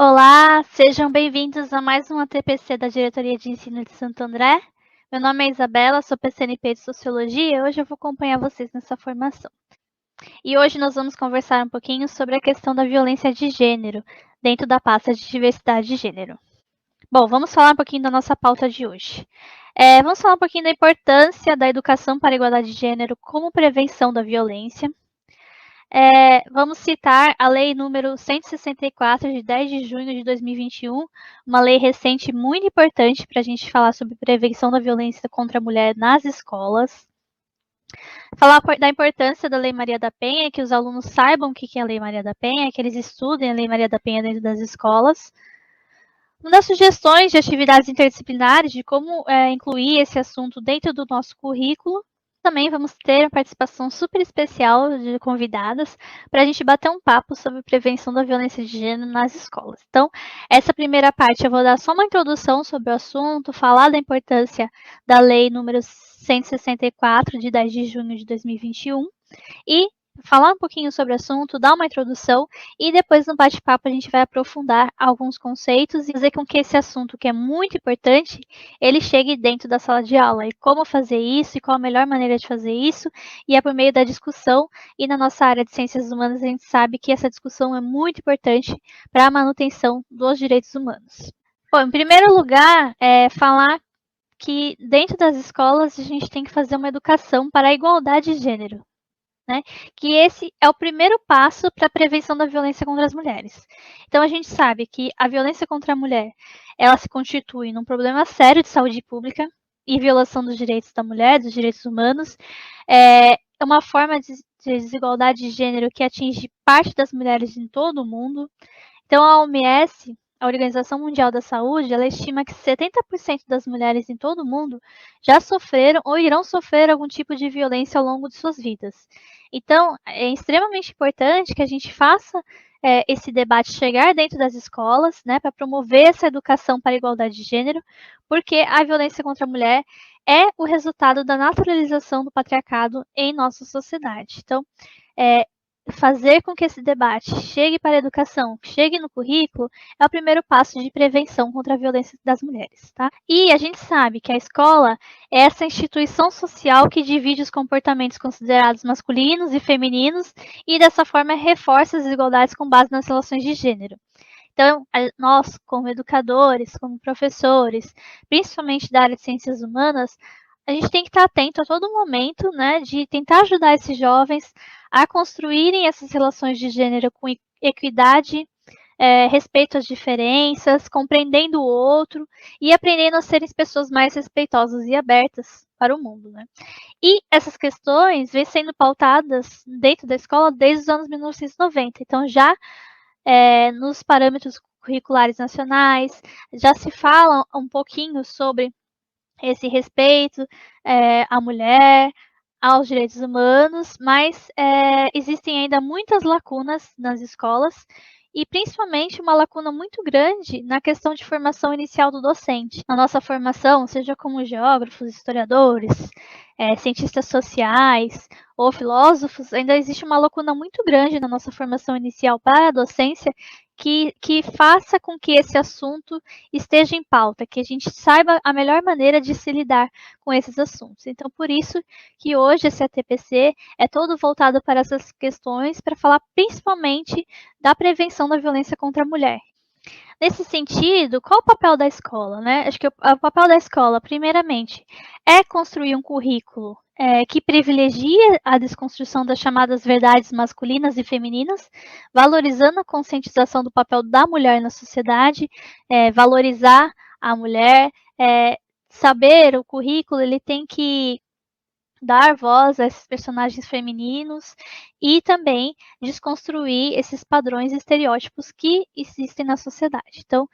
Olá, sejam bem-vindos a mais um ATPC da Diretoria de Ensino de Santo André. Meu nome é Isabela, sou PCNP de Sociologia e hoje eu vou acompanhar vocês nessa formação. E hoje nós vamos conversar um pouquinho sobre a questão da violência de gênero, dentro da pasta de diversidade de gênero. Bom, vamos falar um pouquinho da nossa pauta de hoje. Vamos falar um pouquinho da importância da educação para a igualdade de gênero como prevenção da violência. Vamos citar a Lei número 164, de 10 de junho de 2021, uma lei recente muito importante para a gente falar sobre prevenção da violência contra a mulher nas escolas. Falar da importância da Lei Maria da Penha, que os alunos saibam o que é a Lei Maria da Penha, que eles estudem a Lei Maria da Penha dentro das escolas. Uma das sugestões de atividades interdisciplinares, de como incluir esse assunto dentro do nosso currículo. Também vamos ter a participação super especial de convidadas para a gente bater um papo sobre prevenção da violência de gênero nas escolas. Então, essa primeira parte eu vou dar só uma introdução sobre o assunto, falar da importância da Lei número 164, de 10 de junho de 2021, e falar um pouquinho sobre o assunto, dar uma introdução e depois no bate-papo a gente vai aprofundar alguns conceitos e fazer com que esse assunto, que é muito importante, ele chegue dentro da sala de aula. E como fazer isso e qual a melhor maneira de fazer isso, e é por meio da discussão. E na nossa área de ciências humanas a gente sabe que essa discussão é muito importante para a manutenção dos direitos humanos. Bom, em primeiro lugar, falar que dentro das escolas a gente tem que fazer uma educação para a igualdade de gênero. Né? Que esse é o primeiro passo para a prevenção da violência contra as mulheres. Então a gente sabe que a violência contra a mulher, ela se constitui num problema sério de saúde pública e violação dos direitos da mulher, dos direitos humanos. É uma forma de desigualdade de gênero que atinge parte das mulheres em todo o mundo. Então a OMS, a Organização Mundial da Saúde, ela estima que 70% das mulheres em todo o mundo já sofreram ou irão sofrer algum tipo de violência ao longo de suas vidas. Então, é extremamente importante que a gente faça esse debate chegar dentro das escolas, né, para promover essa educação para a igualdade de gênero, porque a violência contra a mulher é o resultado da naturalização do patriarcado em nossa sociedade. Então, fazer com que esse debate chegue para a educação, chegue no currículo, é o primeiro passo de prevenção contra a violência das mulheres, tá? E a gente sabe que a escola é essa instituição social que divide os comportamentos considerados masculinos e femininos e dessa forma reforça as desigualdades com base nas relações de gênero. Então, nós, como educadores, como professores, principalmente da área de ciências humanas, a gente tem que estar atento a todo momento, né, de tentar ajudar esses jovens a construírem essas relações de gênero com equidade, respeito às diferenças, compreendendo o outro e aprendendo a serem pessoas mais respeitosas e abertas para o mundo, né? E essas questões vêm sendo pautadas dentro da escola desde os anos 1990. Então, já nos parâmetros curriculares nacionais, já se fala um pouquinho sobre esse respeito à mulher, aos direitos humanos, mas existem ainda muitas lacunas nas escolas e principalmente uma lacuna muito grande na questão de formação inicial do docente. Na nossa formação, seja como geógrafos, historiadores, cientistas sociais ou filósofos, ainda existe uma lacuna muito grande na nossa formação inicial para a docência que faça com que esse assunto esteja em pauta, que a gente saiba a melhor maneira de se lidar com esses assuntos. Então, por isso que hoje esse ATPC é todo voltado para essas questões, para falar principalmente da prevenção da violência contra a mulher. Nesse sentido, qual o papel da escola, né? Acho que o papel da escola, primeiramente, é construir um currículo que privilegia a desconstrução das chamadas verdades masculinas e femininas, valorizando a conscientização do papel da mulher na sociedade, valorizar a mulher, saber o currículo, ele tem que dar voz a esses personagens femininos e também desconstruir esses padrões e estereótipos que existem na sociedade. Então,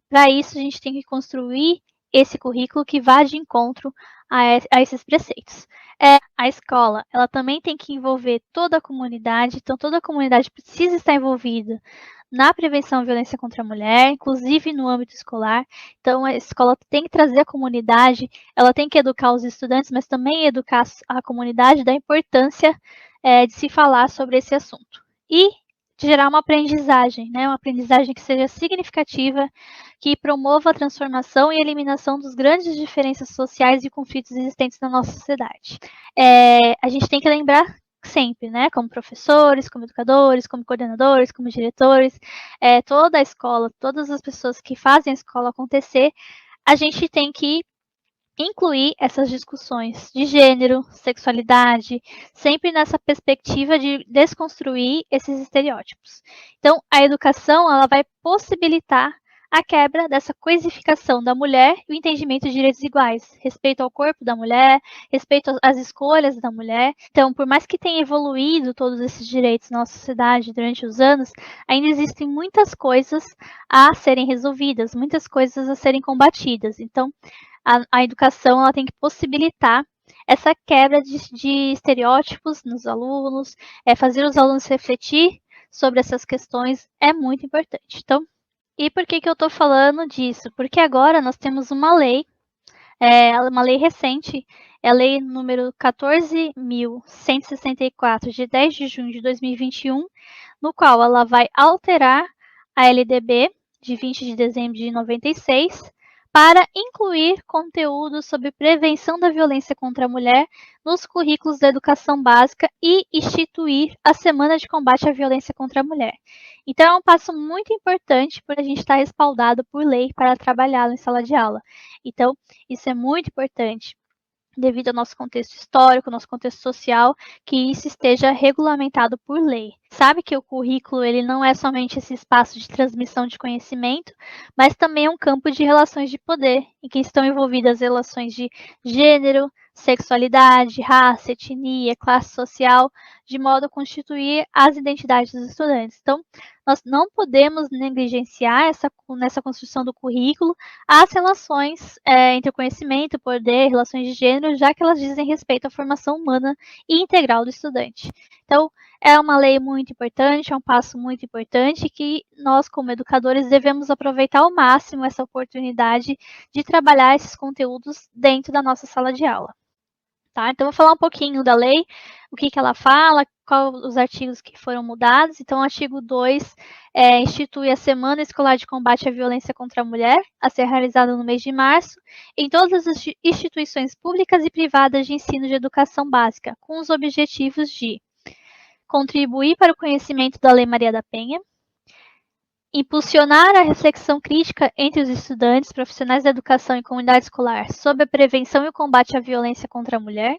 para isso, a gente tem que construir esse currículo que vá de encontro a esses preceitos. A escola, ela também tem que envolver toda a comunidade, então toda a comunidade precisa estar envolvida na prevenção à violência contra a mulher, inclusive no âmbito escolar. Então, a escola tem que trazer a comunidade, ela tem que educar os estudantes, mas também educar a comunidade da importância de se falar sobre esse assunto. E de gerar uma aprendizagem, né? Uma aprendizagem que seja significativa, que promova a transformação e eliminação dos grandes diferenças sociais e conflitos existentes na nossa sociedade. A gente tem que lembrar sempre, né? Como professores, como educadores, como coordenadores, como diretores, toda a escola, todas as pessoas que fazem a escola acontecer, a gente tem que incluir essas discussões de gênero, sexualidade, sempre nessa perspectiva de desconstruir esses estereótipos. Então, a educação ela vai possibilitar a quebra dessa coisificação da mulher e o entendimento de direitos iguais, respeito ao corpo da mulher, respeito às escolhas da mulher. Então, por mais que tenha evoluído todos esses direitos na nossa sociedade durante os anos, ainda existem muitas coisas a serem resolvidas, muitas coisas a serem combatidas. Então, a educação ela tem que possibilitar essa quebra de estereótipos nos alunos, fazer os alunos refletir sobre essas questões é muito importante. Então, e por que eu estou falando disso? Porque agora nós temos uma lei recente, é a lei número 14.164, de 10 de junho de 2021, no qual ela vai alterar a LDB de 20 de dezembro de 96, para incluir conteúdos sobre prevenção da violência contra a mulher nos currículos da educação básica e instituir a Semana de Combate à Violência contra a Mulher. Então, é um passo muito importante por a gente estar respaldado por lei para trabalhá-lo em sala de aula. Então, isso é muito importante devido ao nosso contexto histórico, nosso contexto social, que isso esteja regulamentado por lei. Sabe que o currículo ele não é somente esse espaço de transmissão de conhecimento, mas também é um campo de relações de poder, em que estão envolvidas relações de gênero, sexualidade, raça, etnia, classe social, de modo a constituir as identidades dos estudantes. Então, nós não podemos negligenciar nessa construção do currículo as relações entre o conhecimento, poder, relações de gênero, já que elas dizem respeito à formação humana e integral do estudante. Então, é uma lei muito importante, é um passo muito importante que nós, como educadores, devemos aproveitar ao máximo essa oportunidade de trabalhar esses conteúdos dentro da nossa sala de aula. Tá? Então, vou falar um pouquinho da lei, o que ela fala, quais os artigos que foram mudados. Então, o artigo 2 institui a Semana Escolar de Combate à Violência contra a Mulher, a ser realizada no mês de março, em todas as instituições públicas e privadas de ensino de educação básica, com os objetivos de contribuir para o conhecimento da Lei Maria da Penha, impulsionar a reflexão crítica entre os estudantes, profissionais da educação e comunidade escolar sobre a prevenção e o combate à violência contra a mulher,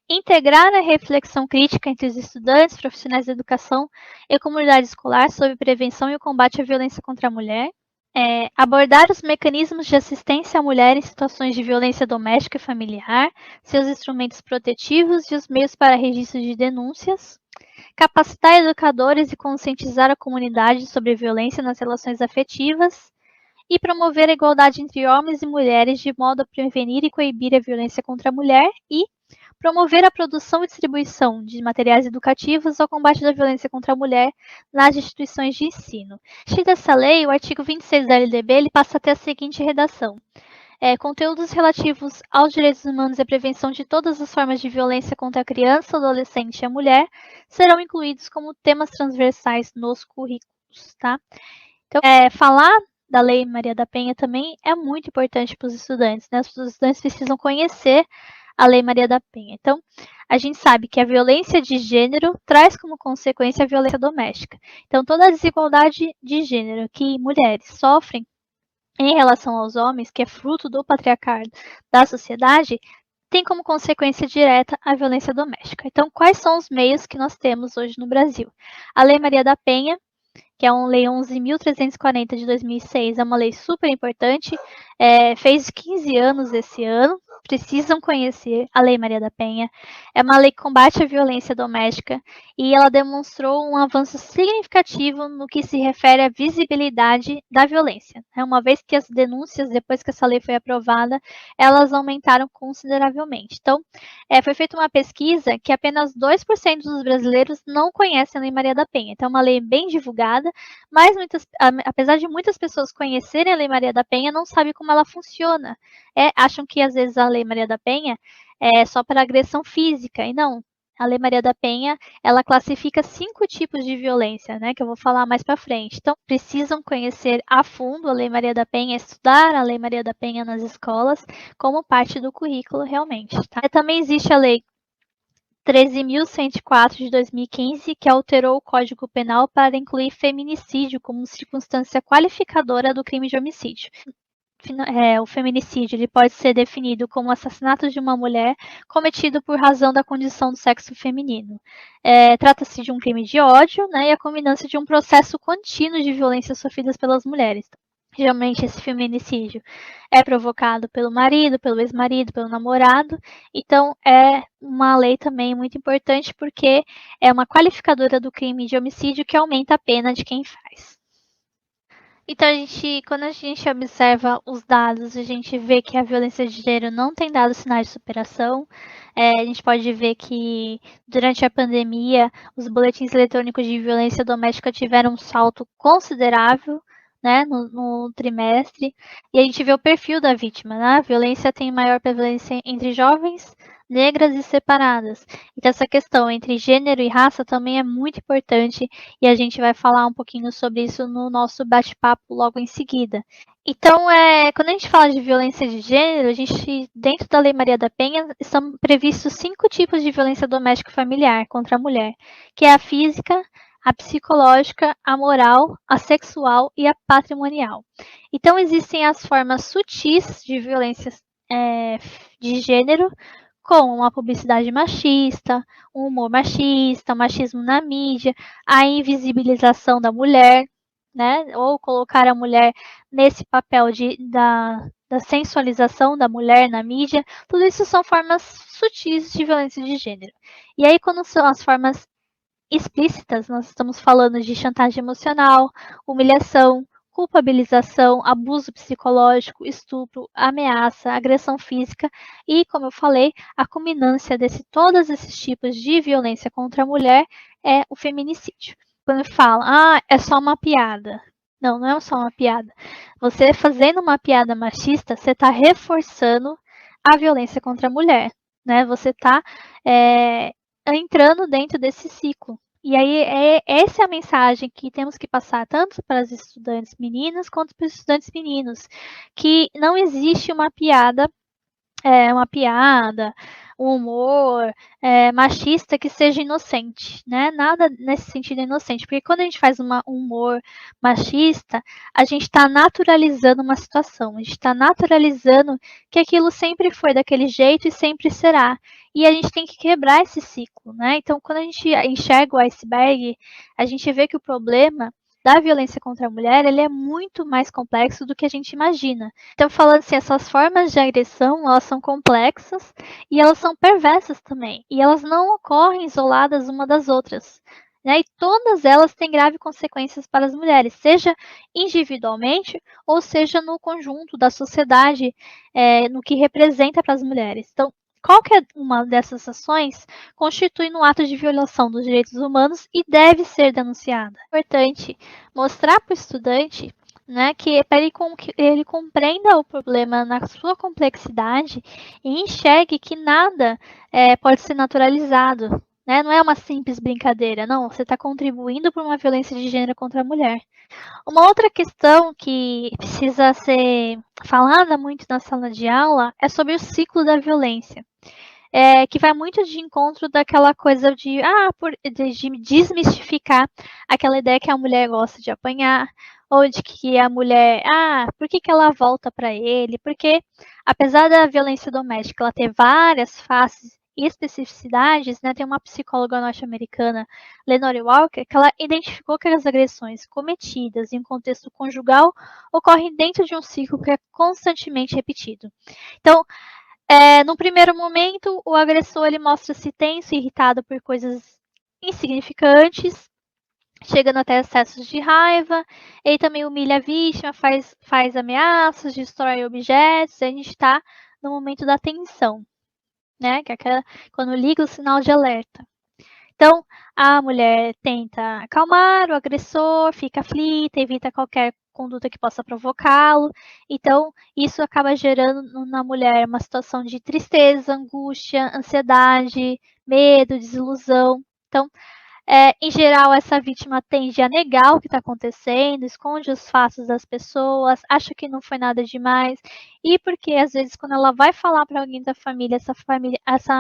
integrar a reflexão crítica entre os estudantes, profissionais da educação e comunidade escolar sobre a prevenção e o combate à violência contra a mulher, abordar os mecanismos de assistência à mulher em situações de violência doméstica e familiar, seus instrumentos protetivos e os meios para registro de denúncias, capacitar educadores e conscientizar a comunidade sobre a violência nas relações afetivas e promover a igualdade entre homens e mulheres de modo a prevenir e coibir a violência contra a mulher e promover a produção e distribuição de materiais educativos ao combate da violência contra a mulher nas instituições de ensino. A partir dessa lei, o artigo 26 da LDB ele passa a ter a seguinte redação. Conteúdos relativos aos direitos humanos e à prevenção de todas as formas de violência contra a criança, adolescente e a mulher serão incluídos como temas transversais nos currículos. Tá? Então, falar da Lei Maria da Penha também é muito importante para os estudantes. Né? Os estudantes precisam conhecer a Lei Maria da Penha. Então, a gente sabe que a violência de gênero traz como consequência a violência doméstica. Então, toda a desigualdade de gênero que mulheres sofrem em relação aos homens, que é fruto do patriarcado da sociedade, tem como consequência direta a violência doméstica. Então, quais são os meios que nós temos hoje no Brasil? A Lei Maria da Penha, que é a Lei 11.340 de 2006, é uma lei super importante, fez 15 anos esse ano, precisam conhecer a Lei Maria da Penha. É uma lei que combate a violência doméstica e ela demonstrou um avanço significativo no que se refere à visibilidade da violência. Uma vez que as denúncias, depois que essa lei foi aprovada, elas aumentaram consideravelmente. Então, foi feita uma pesquisa que apenas 2% dos brasileiros não conhecem a Lei Maria da Penha. Então, é uma lei bem divulgada, mas apesar de muitas pessoas conhecerem a Lei Maria da Penha, não sabem como ela funciona. Acham que às vezes a Lei Maria da Penha é só para agressão física, e não. A Lei Maria da Penha, ela classifica 5 tipos de violência, né, que eu vou falar mais para frente. Então, precisam conhecer a fundo a Lei Maria da Penha, estudar a Lei Maria da Penha nas escolas, como parte do currículo realmente, tá? Também existe a Lei 13.104 de 2015, que alterou o Código Penal para incluir feminicídio como circunstância qualificadora do crime de homicídio. O feminicídio ele pode ser definido como assassinato de uma mulher cometido por razão da condição do sexo feminino. Trata-se de um crime de ódio, né, e a culminância de um processo contínuo de violências sofridas pelas mulheres. Geralmente esse feminicídio é provocado pelo marido, pelo ex-marido, pelo namorado. Então é uma lei também muito importante porque é uma qualificadora do crime de homicídio que aumenta a pena de quem faz. Então, quando a gente observa os dados, a gente vê que a violência de gênero não tem dado sinais de superação. A gente pode ver que durante a pandemia, os boletins eletrônicos de violência doméstica tiveram um salto considerável, né, no trimestre. E a gente vê o perfil da vítima, né? A violência tem maior prevalência entre jovens, negras e separadas. Então, essa questão entre gênero e raça também é muito importante e a gente vai falar um pouquinho sobre isso no nosso bate-papo logo em seguida. Então, quando a gente fala de violência de gênero, a gente, dentro da Lei Maria da Penha, estão previstos 5 tipos de violência doméstica e familiar contra a mulher, que é a física, a psicológica, a moral, a sexual e a patrimonial. Então, existem as formas sutis de violência de gênero, com a publicidade machista, um humor machista, o machismo na mídia, a invisibilização da mulher, né? Ou colocar a mulher nesse papel da sensualização da mulher na mídia. Tudo isso são formas sutis de violência de gênero. E aí, quando são as formas explícitas, nós estamos falando de chantagem emocional, humilhação, culpabilização, abuso psicológico, estupro, ameaça, agressão física e, como eu falei, a culminância de todos esses tipos de violência contra a mulher é o feminicídio. Quando fala, é só uma piada. Não, não é só uma piada. Você fazendo uma piada machista, você está reforçando a violência contra a mulher, né? Você está entrando dentro desse ciclo. E aí, essa é a mensagem que temos que passar tanto para as estudantes meninas quanto para os estudantes meninos, que não existe uma piada, um humor machista que seja inocente, né? Nada nesse sentido é inocente, porque quando a gente faz um humor machista, a gente está naturalizando uma situação, a gente está naturalizando que aquilo sempre foi daquele jeito e sempre será. E a gente tem que quebrar esse ciclo, né? Então, quando a gente enxerga o iceberg, a gente vê que o problema da violência contra a mulher, ele é muito mais complexo do que a gente imagina. Então, falando assim, essas formas de agressão, elas são complexas e elas são perversas também. E elas não ocorrem isoladas uma das outras. Né? E todas elas têm graves consequências para as mulheres, seja individualmente ou seja no conjunto da sociedade, no que representa para as mulheres. Então, qualquer uma dessas ações constitui um ato de violação dos direitos humanos e deve ser denunciada. É importante mostrar para o estudante, né, que para ele compreenda o problema na sua complexidade e enxergue que nada pode ser naturalizado. Né? Não é uma simples brincadeira, não. Você está contribuindo para uma violência de gênero contra a mulher. Uma outra questão que precisa ser falada muito na sala de aula é sobre o ciclo da violência. Que vai muito de encontro daquela coisa de desmistificar aquela ideia que a mulher gosta de apanhar, ou de que a mulher, por que ela volta para ele? Porque, apesar da violência doméstica ela ter várias faces e especificidades, né, tem uma psicóloga norte-americana, Lenore Walker, que ela identificou que as agressões cometidas em contexto conjugal ocorrem dentro de um ciclo que é constantemente repetido. Então, no primeiro momento, o agressor ele mostra-se tenso e irritado por coisas insignificantes, chegando até excessos de raiva. Ele também humilha a vítima, faz ameaças, destrói objetos. A gente está no momento da tensão, né? Que é quando liga o sinal de alerta. Então, a mulher tenta acalmar o agressor, fica aflita, evita qualquer conduta que possa provocá-lo. Então, isso acaba gerando na mulher uma situação de tristeza, angústia, ansiedade, medo, desilusão. Então, em geral, essa vítima tende a negar o que está acontecendo, esconde os fatos das pessoas, acha que não foi nada demais, e porque às vezes quando ela vai falar para alguém da família, essa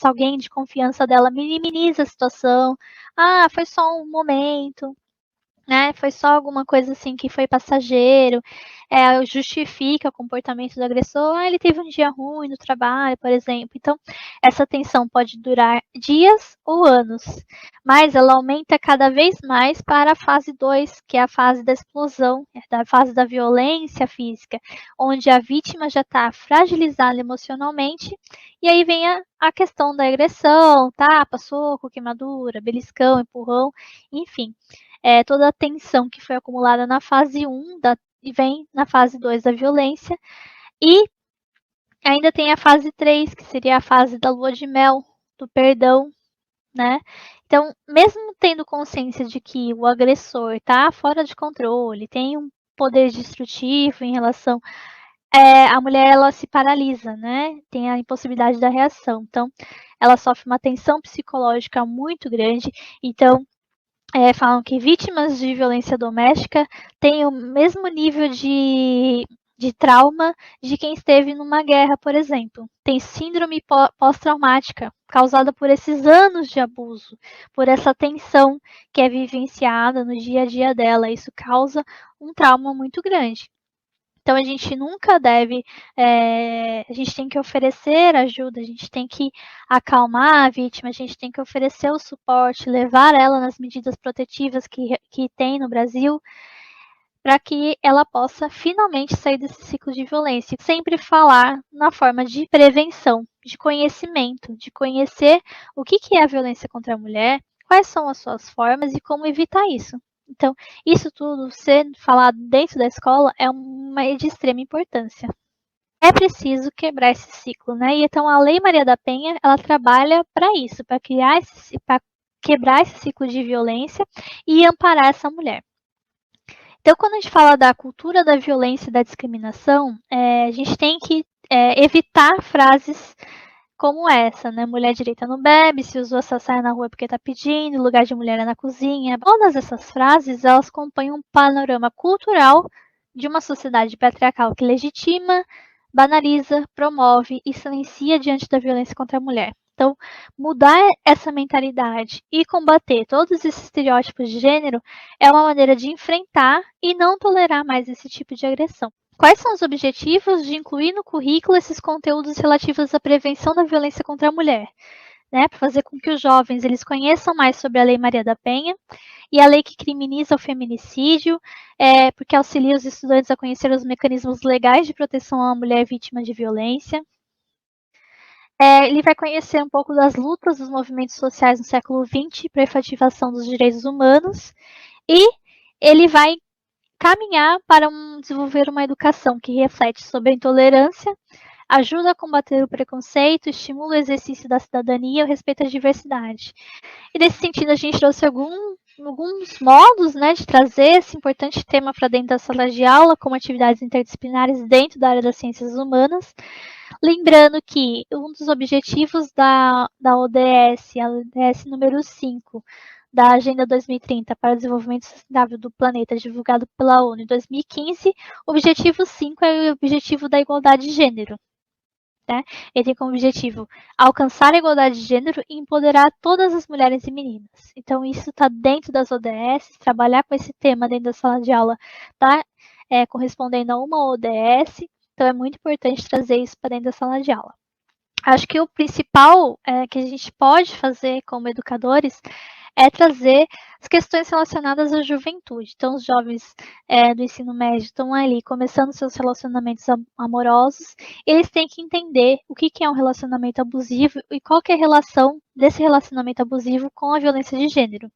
alguém de confiança dela minimiza a situação, foi só um momento, né? Foi só alguma coisa assim que foi passageiro, justifica o comportamento do agressor, ele teve um dia ruim no trabalho, por exemplo. Então, essa tensão pode durar dias ou anos, mas ela aumenta cada vez mais para a fase 2, que é a fase da explosão, da fase da violência física, onde a vítima já está fragilizada emocionalmente, e aí vem a questão da agressão, tapa, soco, queimadura, beliscão, empurrão, enfim, toda a tensão que foi acumulada na fase 1 e vem na fase 2 da violência. E ainda tem a fase 3, que seria a fase da lua de mel, do perdão, né? Então, mesmo tendo consciência de que o agressor está fora de controle, tem um poder destrutivo em relação, a mulher ela se paralisa, né? Tem a impossibilidade da reação. Então, ela sofre uma tensão psicológica muito grande. Então, falam que vítimas de violência doméstica têm o mesmo nível de trauma de quem esteve numa guerra, por exemplo. Tem síndrome pós-traumática causada por esses anos de abuso, por essa tensão que é vivenciada no dia a dia dela. Isso causa um trauma muito grande. Então a gente nunca deve, a gente tem que oferecer ajuda, a gente tem que acalmar a vítima, a gente tem que oferecer o suporte, levar ela nas medidas protetivas que tem no Brasil, para que ela possa finalmente sair desse ciclo de violência. Sempre falar na forma de prevenção, de conhecimento, de conhecer o que é a violência contra a mulher, quais são as suas formas e como evitar isso. Então, isso tudo ser falado dentro da escola é de extrema importância. É preciso quebrar esse ciclo, né? E então a Lei Maria da Penha, ela trabalha para isso, para quebrar esse ciclo de violência e amparar essa mulher. Então, quando a gente fala da cultura da violência e da discriminação, a gente tem que evitar frases como essa, né? Mulher direita não bebe, se usou essa saia na rua porque tá pedindo, lugar de mulher é na cozinha. Todas essas frases, elas compõem um panorama cultural de uma sociedade patriarcal que legitima, banaliza, promove e silencia diante da violência contra a mulher. Então, mudar essa mentalidade e combater todos esses estereótipos de gênero é uma maneira de enfrentar e não tolerar mais esse tipo de agressão. Quais são os objetivos de incluir no currículo esses conteúdos relativos à prevenção da violência contra a mulher? Né, para fazer com que os jovens eles conheçam mais sobre a Lei Maria da Penha e a lei que criminaliza o feminicídio, porque auxilia os estudantes a conhecer os mecanismos legais de proteção à mulher vítima de violência. Ele vai conhecer um pouco das lutas dos movimentos sociais no século XX para a efetivação dos direitos humanos e ele vai caminhar para desenvolver uma educação que reflete sobre a intolerância, ajuda a combater o preconceito, estimula o exercício da cidadania e o respeito à diversidade. E nesse sentido, a gente trouxe alguns modos, né, de trazer esse importante tema para dentro da sala de aula, como atividades interdisciplinares dentro da área das ciências humanas. Lembrando que um dos objetivos da ODS, a ODS número 5, da Agenda 2030 para o Desenvolvimento Sustentável do Planeta, divulgado pela ONU em 2015, o objetivo 5 é o objetivo da igualdade de gênero. Né? Ele tem como objetivo alcançar a igualdade de gênero e empoderar todas as mulheres e meninas. Então, isso está dentro das ODS, trabalhar com esse tema dentro da sala de aula está correspondendo a uma ODS, então é muito importante trazer isso para dentro da sala de aula. Acho que o principal que a gente pode fazer como educadores é trazer as questões relacionadas à juventude. Então, os jovens do ensino médio estão ali começando seus relacionamentos amorosos, eles têm que entender o que é um relacionamento abusivo e qual que é a relação desse relacionamento abusivo com a violência de gênero.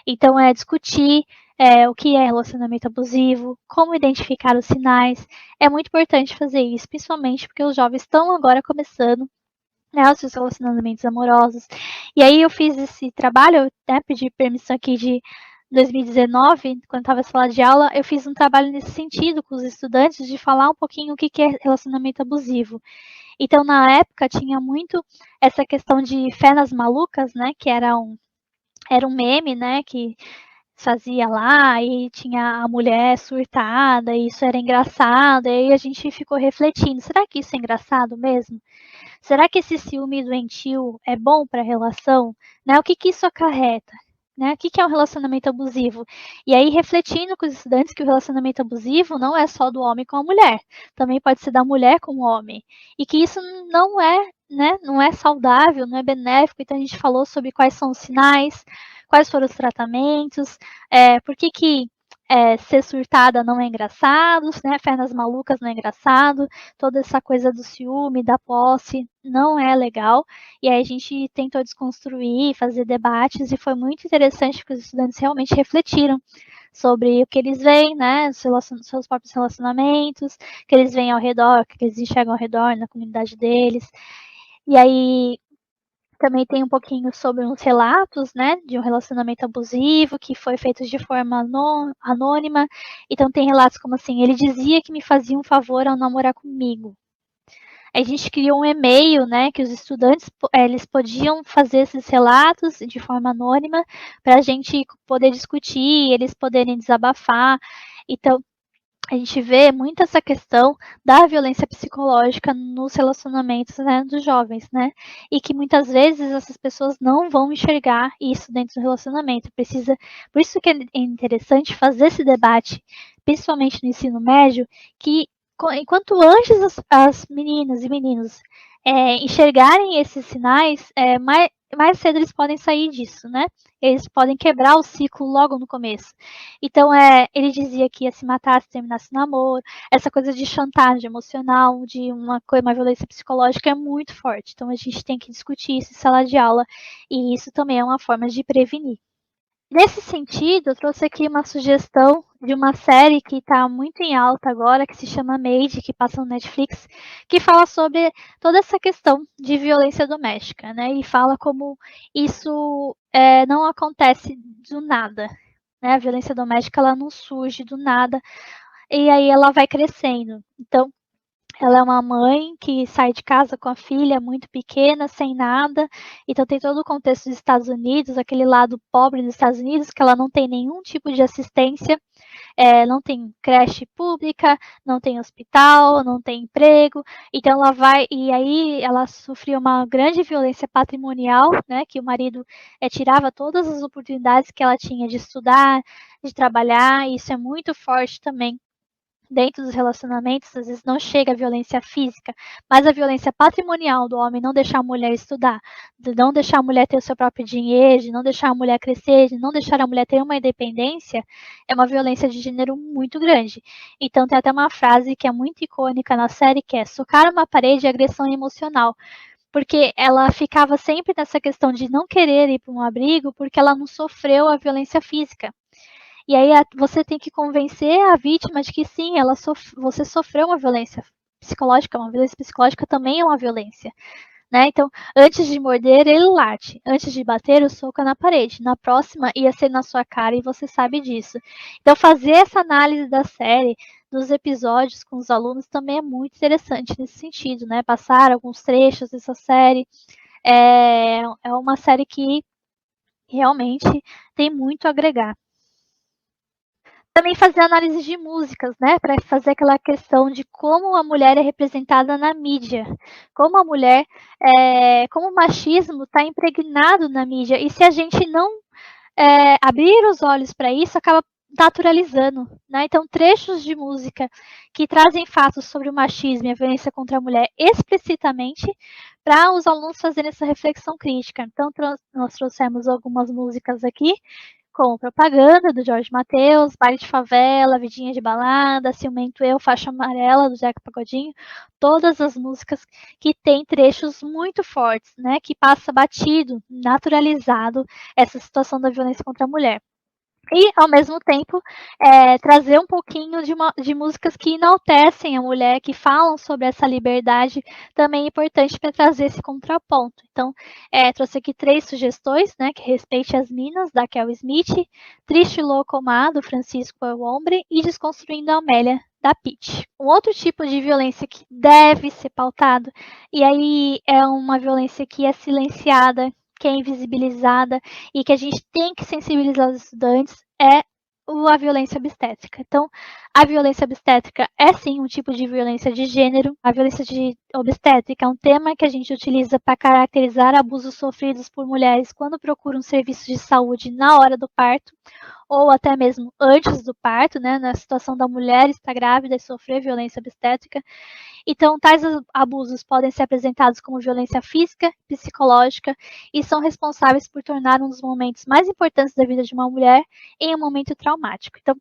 Então, discutir o que é relacionamento abusivo, como identificar os sinais. É muito importante fazer isso, principalmente porque os jovens estão agora começando os seus relacionamentos amorosos. E aí eu fiz esse trabalho, eu pedi permissão aqui 2019, quando estava em sala de aula, eu fiz um trabalho nesse sentido com os estudantes, de falar um pouquinho o que é relacionamento abusivo. Então, na época, tinha muito essa questão de fé nas malucas, né, que era um meme, né, que fazia lá e tinha a mulher surtada, e isso era engraçado, e aí a gente ficou refletindo, será que isso é engraçado mesmo? Será que esse ciúme doentio é bom para a relação? Né? O que, que isso acarreta? Né? O que, que é um relacionamento abusivo? E aí, refletindo com os estudantes que o relacionamento abusivo não é só do homem com a mulher, também pode ser da mulher com o homem. E que isso não é, né, não é saudável, não é benéfico. Então, a gente falou sobre quais são os sinais, quais foram os tratamentos, por que, ser surtada não é engraçado, né? Pernas malucas não é engraçado, toda essa coisa do ciúme, da posse, não é legal. E aí a gente tentou desconstruir, fazer debates, e foi muito interessante que os estudantes realmente refletiram sobre o que eles veem, né, seus próprios relacionamentos, que eles veem ao redor, que eles enxergam ao redor na comunidade deles. E aí também tem um pouquinho sobre uns relatos, né, de um relacionamento abusivo que foi feito de forma anônima. Então tem relatos como assim, ele dizia que me fazia um favor ao namorar comigo. A gente criou um e-mail, né, que os estudantes eles podiam fazer esses relatos de forma anônima para a gente poder discutir, eles poderem desabafar. Então, a gente vê muito essa questão da violência psicológica nos relacionamentos, né, dos jovens, né? E que muitas vezes essas pessoas não vão enxergar isso dentro do relacionamento. Por isso que é interessante fazer esse debate, principalmente no ensino médio, que enquanto antes as meninas e meninos enxergarem esses sinais, mais cedo eles podem sair disso, né? Eles podem quebrar o ciclo logo no começo. Então, ele dizia que ia se matar se terminasse o namoro. Essa coisa de chantagem emocional, de uma violência psicológica é muito forte. Então, a gente tem que discutir isso em sala de aula. E isso também é uma forma de prevenir. Nesse sentido, eu trouxe aqui uma sugestão de uma série que está muito em alta agora, que se chama Maid, que passa no Netflix, que fala sobre toda essa questão de violência doméstica, né? E fala como isso não acontece do nada, né? A violência doméstica ela não surge do nada e aí ela vai crescendo. Então, ela é uma mãe que sai de casa com a filha muito pequena, sem nada. Então tem todo o contexto dos Estados Unidos, aquele lado pobre dos Estados Unidos, que ela não tem nenhum tipo de assistência, não tem creche pública, não tem hospital, não tem emprego. Então ela vai, e aí ela sofreu uma grande violência patrimonial, né? Que o marido tirava todas as oportunidades que ela tinha de estudar, de trabalhar, e isso é muito forte também dentro dos relacionamentos, às vezes não chega a violência física, mas a violência patrimonial do homem não deixar a mulher estudar, de não deixar a mulher ter o seu próprio dinheiro, de não deixar a mulher crescer, de não deixar a mulher ter uma independência, é uma violência de gênero muito grande. Então tem até uma frase que é muito icônica na série, que é socar uma parede é agressão emocional. Porque ela ficava sempre nessa questão de não querer ir para um abrigo porque ela não sofreu a violência física. E aí você tem que convencer a vítima de que sim, você sofreu uma violência psicológica também é uma violência. Né? Então, antes de morder, ele late. Antes de bater, o soco é na parede. Na próxima, ia ser na sua cara e você sabe disso. Então, fazer essa análise da série, dos episódios com os alunos, também é muito interessante nesse sentido. Né? Passar alguns trechos dessa série. É uma série que realmente tem muito a agregar. Também fazer análise de músicas, né, para fazer aquela questão de como a mulher é representada na mídia, como a mulher, como o machismo está impregnado na mídia, e se a gente não abrir os olhos para isso, acaba naturalizando, né? Então, trechos de música que trazem fatos sobre o machismo e a violência contra a mulher explicitamente, para os alunos fazerem essa reflexão crítica. Então, nós trouxemos algumas músicas aqui, como Propaganda, do Jorge Mateus, Baile de Favela, Vidinha de Balada, Ciumento Eu, Faixa Amarela, do Zeca Pagodinho, todas as músicas que têm trechos muito fortes, né, que passa batido, naturalizado, essa situação da violência contra a mulher. E, ao mesmo tempo, trazer um pouquinho de músicas que enaltecem a mulher, que falam sobre essa liberdade, também é importante para trazer esse contraponto. Então, trouxe aqui 3 sugestões, né, que Respeite as Minas, da Kel Smith, Triste Louco Má, do Francisco El Hombre, e Desconstruindo a Amélia, da Pitty. Um outro tipo de violência que deve ser pautado, e aí é uma violência que é silenciada, que é invisibilizada e que a gente tem que sensibilizar os estudantes é a violência obstétrica. Então, a violência obstétrica é sim um tipo de violência de gênero. A violência obstétrica é um tema que a gente utiliza para caracterizar abusos sofridos por mulheres quando procuram serviços de saúde na hora do parto ou até mesmo antes do parto, né, na situação da mulher estar grávida e sofrer violência obstétrica. Então, tais abusos podem ser apresentados como violência física, psicológica e são responsáveis por tornar um dos momentos mais importantes da vida de uma mulher em um momento traumático. Então,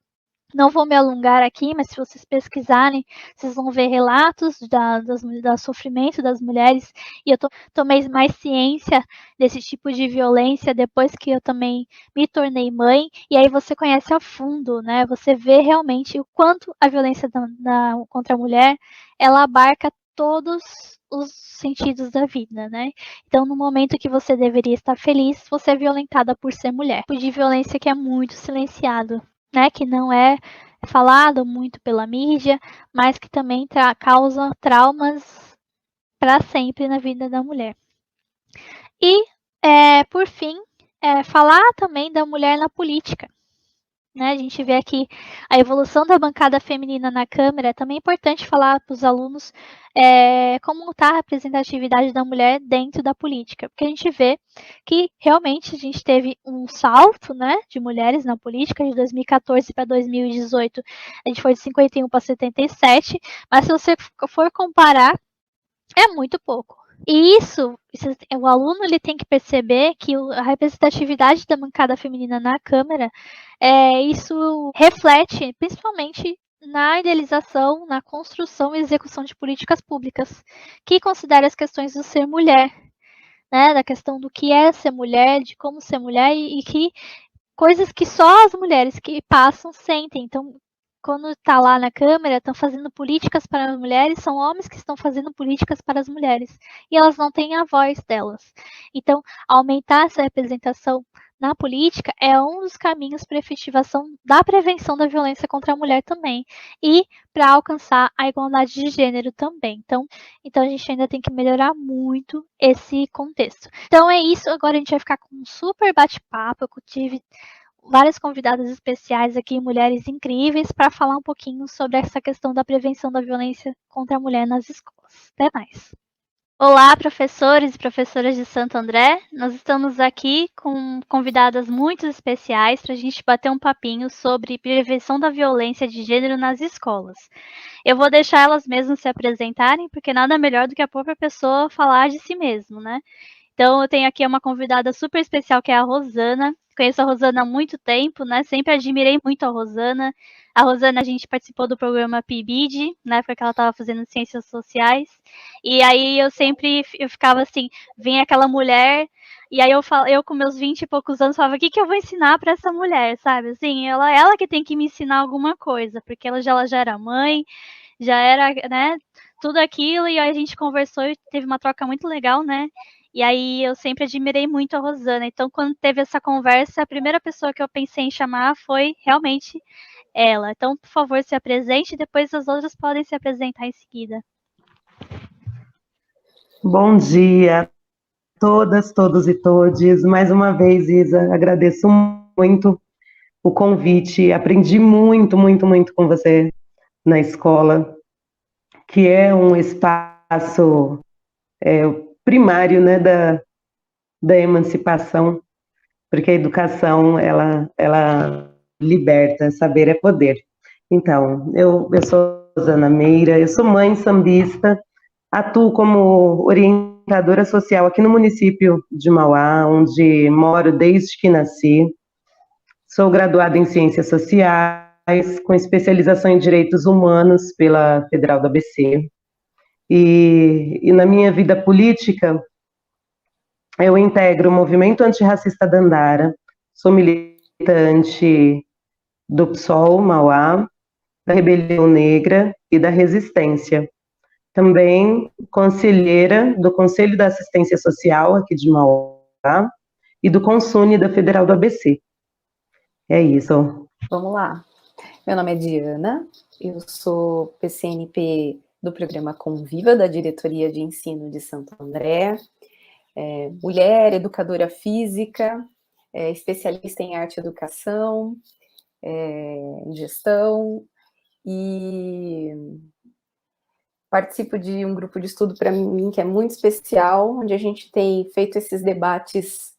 não vou me alongar aqui, mas se vocês pesquisarem, vocês vão ver relatos do sofrimento das mulheres. E eu tomei mais ciência desse tipo de violência depois que eu também me tornei mãe. E aí você conhece a fundo, né? Você vê realmente o quanto a violência contra a mulher, ela abarca todos os sentidos da vida, né? Então, no momento que você deveria estar feliz, você é violentada por ser mulher. O tipo de violência que é muito silenciado, né, que não é falado muito pela mídia, mas que também causa traumas para sempre na vida da mulher. E, por fim, falar também da mulher na política. Né, a gente vê aqui a evolução da bancada feminina na Câmara. É também importante falar para os alunos como está a representatividade da mulher dentro da política, porque a gente vê que realmente a gente teve um salto, né, de mulheres na política de 2014 para 2018, a gente foi de 51 para 77, mas se você for comparar, é muito pouco. E o aluno ele tem que perceber que a representatividade da bancada feminina na Câmara, isso reflete principalmente na idealização, na construção e execução de políticas públicas, que considera as questões do ser mulher, né, da questão do que é ser mulher, de como ser mulher e que coisas que só as mulheres que passam sentem. Então, quando está lá na Câmara, estão fazendo políticas para as mulheres, são homens que estão fazendo políticas para as mulheres. E elas não têm a voz delas. Então, aumentar essa representação na política é um dos caminhos para a efetivação da prevenção da violência contra a mulher também. E para alcançar a igualdade de gênero também. Então, a gente ainda tem que melhorar muito esse contexto. Então, é isso. Agora a gente vai ficar com um super bate-papo. Eu tive várias convidadas especiais aqui, mulheres incríveis, para falar um pouquinho sobre essa questão da prevenção da violência contra a mulher nas escolas. Até mais. Olá, professores e professoras de Santo André. Nós estamos aqui com convidadas muito especiais para a gente bater um papinho sobre prevenção da violência de gênero nas escolas. Eu vou deixar elas mesmas se apresentarem, porque nada melhor do que a própria pessoa falar de si mesmo, né? Então, eu tenho aqui uma convidada super especial, que é a Rosana. Conheço a Rosana há muito tempo, né? Sempre admirei muito a Rosana. A Rosana, a gente participou do programa PIBID, na época que ela estava fazendo Ciências Sociais. E aí eu ficava assim, vinha aquela mulher, e aí eu com meus 20 e poucos anos falava, o que eu vou ensinar para essa mulher, sabe? Assim, ela que tem que me ensinar alguma coisa, porque ela já era mãe, já era, né, tudo aquilo, e aí a gente conversou e teve uma troca muito legal, né? E aí eu sempre admirei muito a Rosana. Então, quando teve essa conversa, a primeira pessoa que eu pensei em chamar foi realmente ela. Então, por favor, se apresente e depois as outras podem se apresentar em seguida. Bom dia a todas, todos e todes. Mais uma vez, Isa, agradeço muito o convite. Aprendi muito, muito, muito com você na escola, que é um espaço primário, né, da emancipação, porque a educação, ela liberta, saber é poder. Então, eu sou Rosana Meira, eu sou mãe sambista, atuo como orientadora social aqui no município de Mauá, onde moro desde que nasci. Sou graduada em Ciências Sociais, com especialização em Direitos Humanos pela Federal do ABC. E na minha vida política, eu integro o Movimento Antirracista Dandara, sou militante militante do PSOL Mauá, da Rebelião Negra e da Resistência. Também conselheira do Conselho da Assistência Social aqui de Mauá e do Consune da Federal do ABC. É isso. Vamos lá. Meu nome é Diana, eu sou PCNP do programa Conviva, da Diretoria de Ensino de Santo André, mulher, educadora física, especialista em arte e educação, em gestão, e participo de um grupo de estudo para mim que é muito especial, onde a gente tem feito esses debates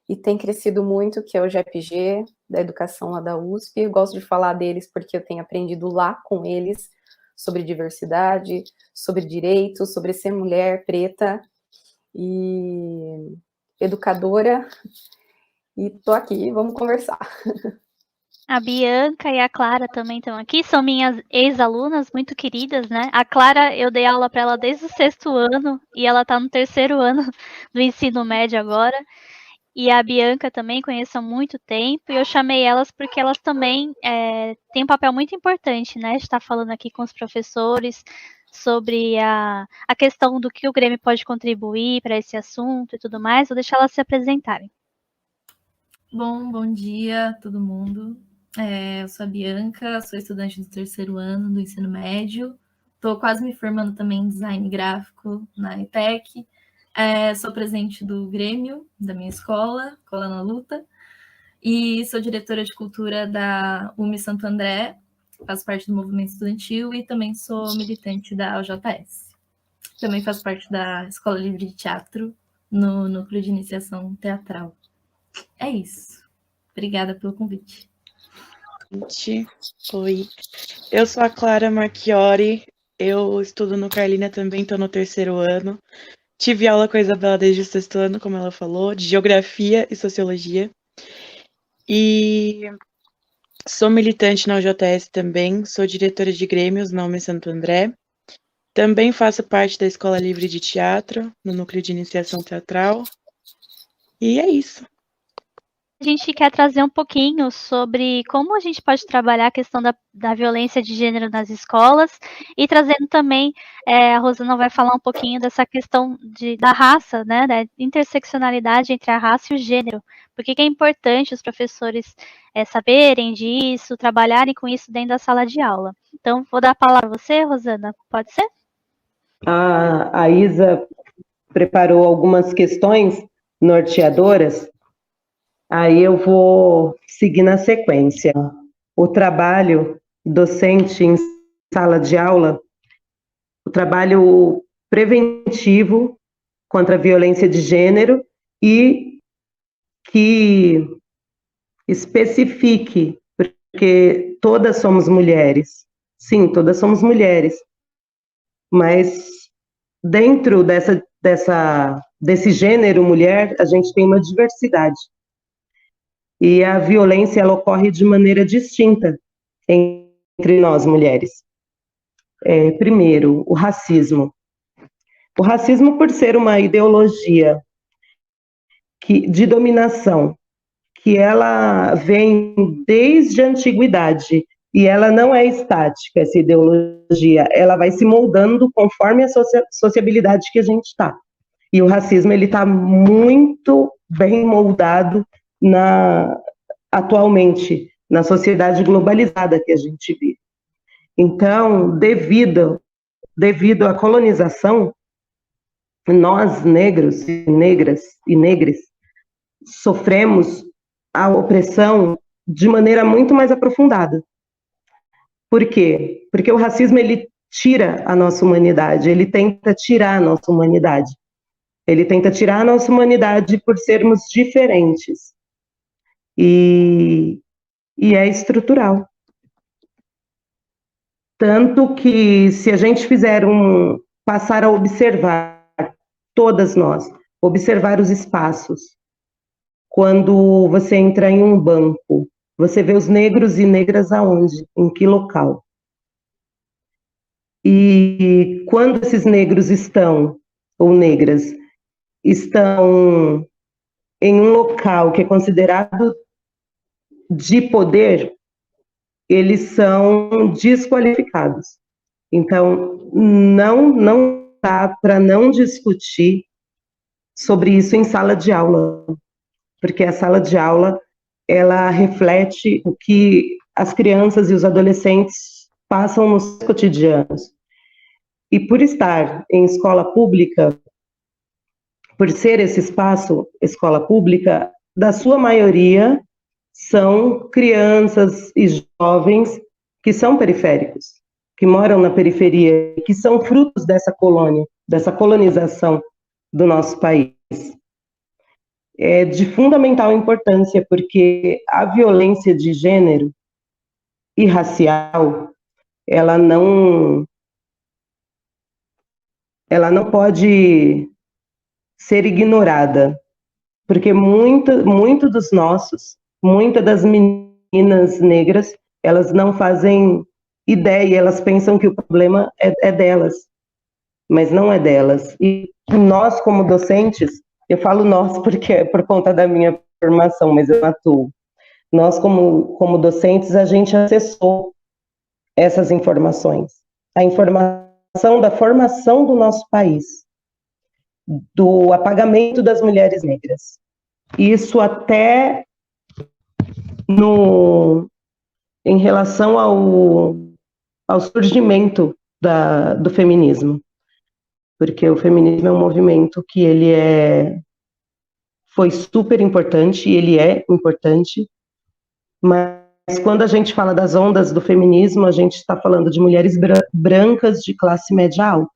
e tem crescido muito, que é o GEPG, da educação lá da USP. Eu gosto de falar deles porque eu tenho aprendido lá com eles sobre diversidade, sobre direitos, sobre ser mulher preta e educadora. E tô aqui, vamos conversar. A Bianca e a Clara também estão aqui, são minhas ex-alunas muito queridas, né? A Clara, eu dei aula para ela desde o 6º ano e ela está no 3º ano do ensino médio agora. E a Bianca também conheço há muito tempo, e eu chamei elas porque elas também têm um papel muito importante, né? De estar falando aqui com os professores sobre a questão do que o Grêmio pode contribuir para esse assunto e tudo mais. Vou deixar elas se apresentarem. Bom dia a todo mundo. Eu sou a Bianca, sou estudante do 3º ano do ensino médio. Estou quase me formando também em design gráfico na ETEC. Sou presidente do Grêmio, da minha escola, Cola na Luta, e sou diretora de cultura da UME Santo André, faço parte do movimento estudantil e também sou militante da UJS. Também faço parte da Escola Livre de Teatro, no núcleo de iniciação teatral. É isso. Obrigada pelo convite. Oi, eu sou a Clara Marchiori, eu estudo no Carlina também, estou no 3º ano. Tive aula com a Isabela desde o 6º ano, como ela falou, de Geografia e Sociologia. E sou militante na UJS também, sou diretora de Grêmios na UME Santo André. Também faço parte da Escola Livre de Teatro, no núcleo de iniciação teatral. E é isso. A gente quer trazer um pouquinho sobre como a gente pode trabalhar a questão da violência de gênero nas escolas, e trazendo também, a Rosana vai falar um pouquinho dessa questão da raça, né, da interseccionalidade entre a raça e o gênero. Por que é importante os professores saberem disso, trabalharem com isso dentro da sala de aula. Então, vou dar a palavra a você, Rosana, pode ser? A Isa preparou algumas questões norteadoras. Aí eu vou seguir na sequência. O trabalho docente em sala de aula, o trabalho preventivo contra a violência de gênero e que especifique, porque todas somos mulheres. Sim, todas somos mulheres. Mas dentro desse gênero mulher, a gente tem uma diversidade. E a violência, ela ocorre de maneira distinta entre nós, mulheres. Primeiro, o racismo. O racismo, por ser uma ideologia de dominação, que ela vem desde a antiguidade, e ela não é estática, essa ideologia, ela vai se moldando conforme a sociabilidade que a gente está. E o racismo, ele está muito bem moldado atualmente, na sociedade globalizada que a gente vive. Então, devido à colonização, nós, negros e negras e negres, sofremos a opressão de maneira muito mais aprofundada. Por quê? Porque o racismo, ele tira a nossa humanidade, ele tenta tirar a nossa humanidade. Ele tenta tirar a nossa humanidade por sermos diferentes. E é estrutural. Tanto que, se a gente passar a observar, todas nós, observar os espaços, quando você entra em um banco, você vê os negros e negras aonde? Em que local? E quando esses negros ou negras, estão em um local que é considerado de poder, eles são desqualificados. Então, não dá para não discutir sobre isso em sala de aula, porque a sala de aula, ela reflete o que as crianças e os adolescentes passam nos cotidianos. E por estar em escola pública, por ser esse espaço escola pública, da sua maioria são crianças e jovens que são periféricos, que moram na periferia, que são frutos dessa colônia, dessa colonização do nosso país. É de fundamental importância, porque a violência de gênero e racial, ela não pode ser ignorada, porque muitas das meninas negras, elas não fazem ideia, elas pensam que o problema é delas, mas não é delas. E nós, como docentes, eu falo nós porque é por conta da minha formação, mas eu atuo. Nós, como docentes, a gente acessou essas informações. A informação da formação do nosso país, do apagamento das mulheres negras. Isso até em relação ao surgimento do feminismo. Porque o feminismo é um movimento que foi super importante, e ele é importante, mas quando a gente fala das ondas do feminismo, a gente está falando de mulheres brancas de classe média alta,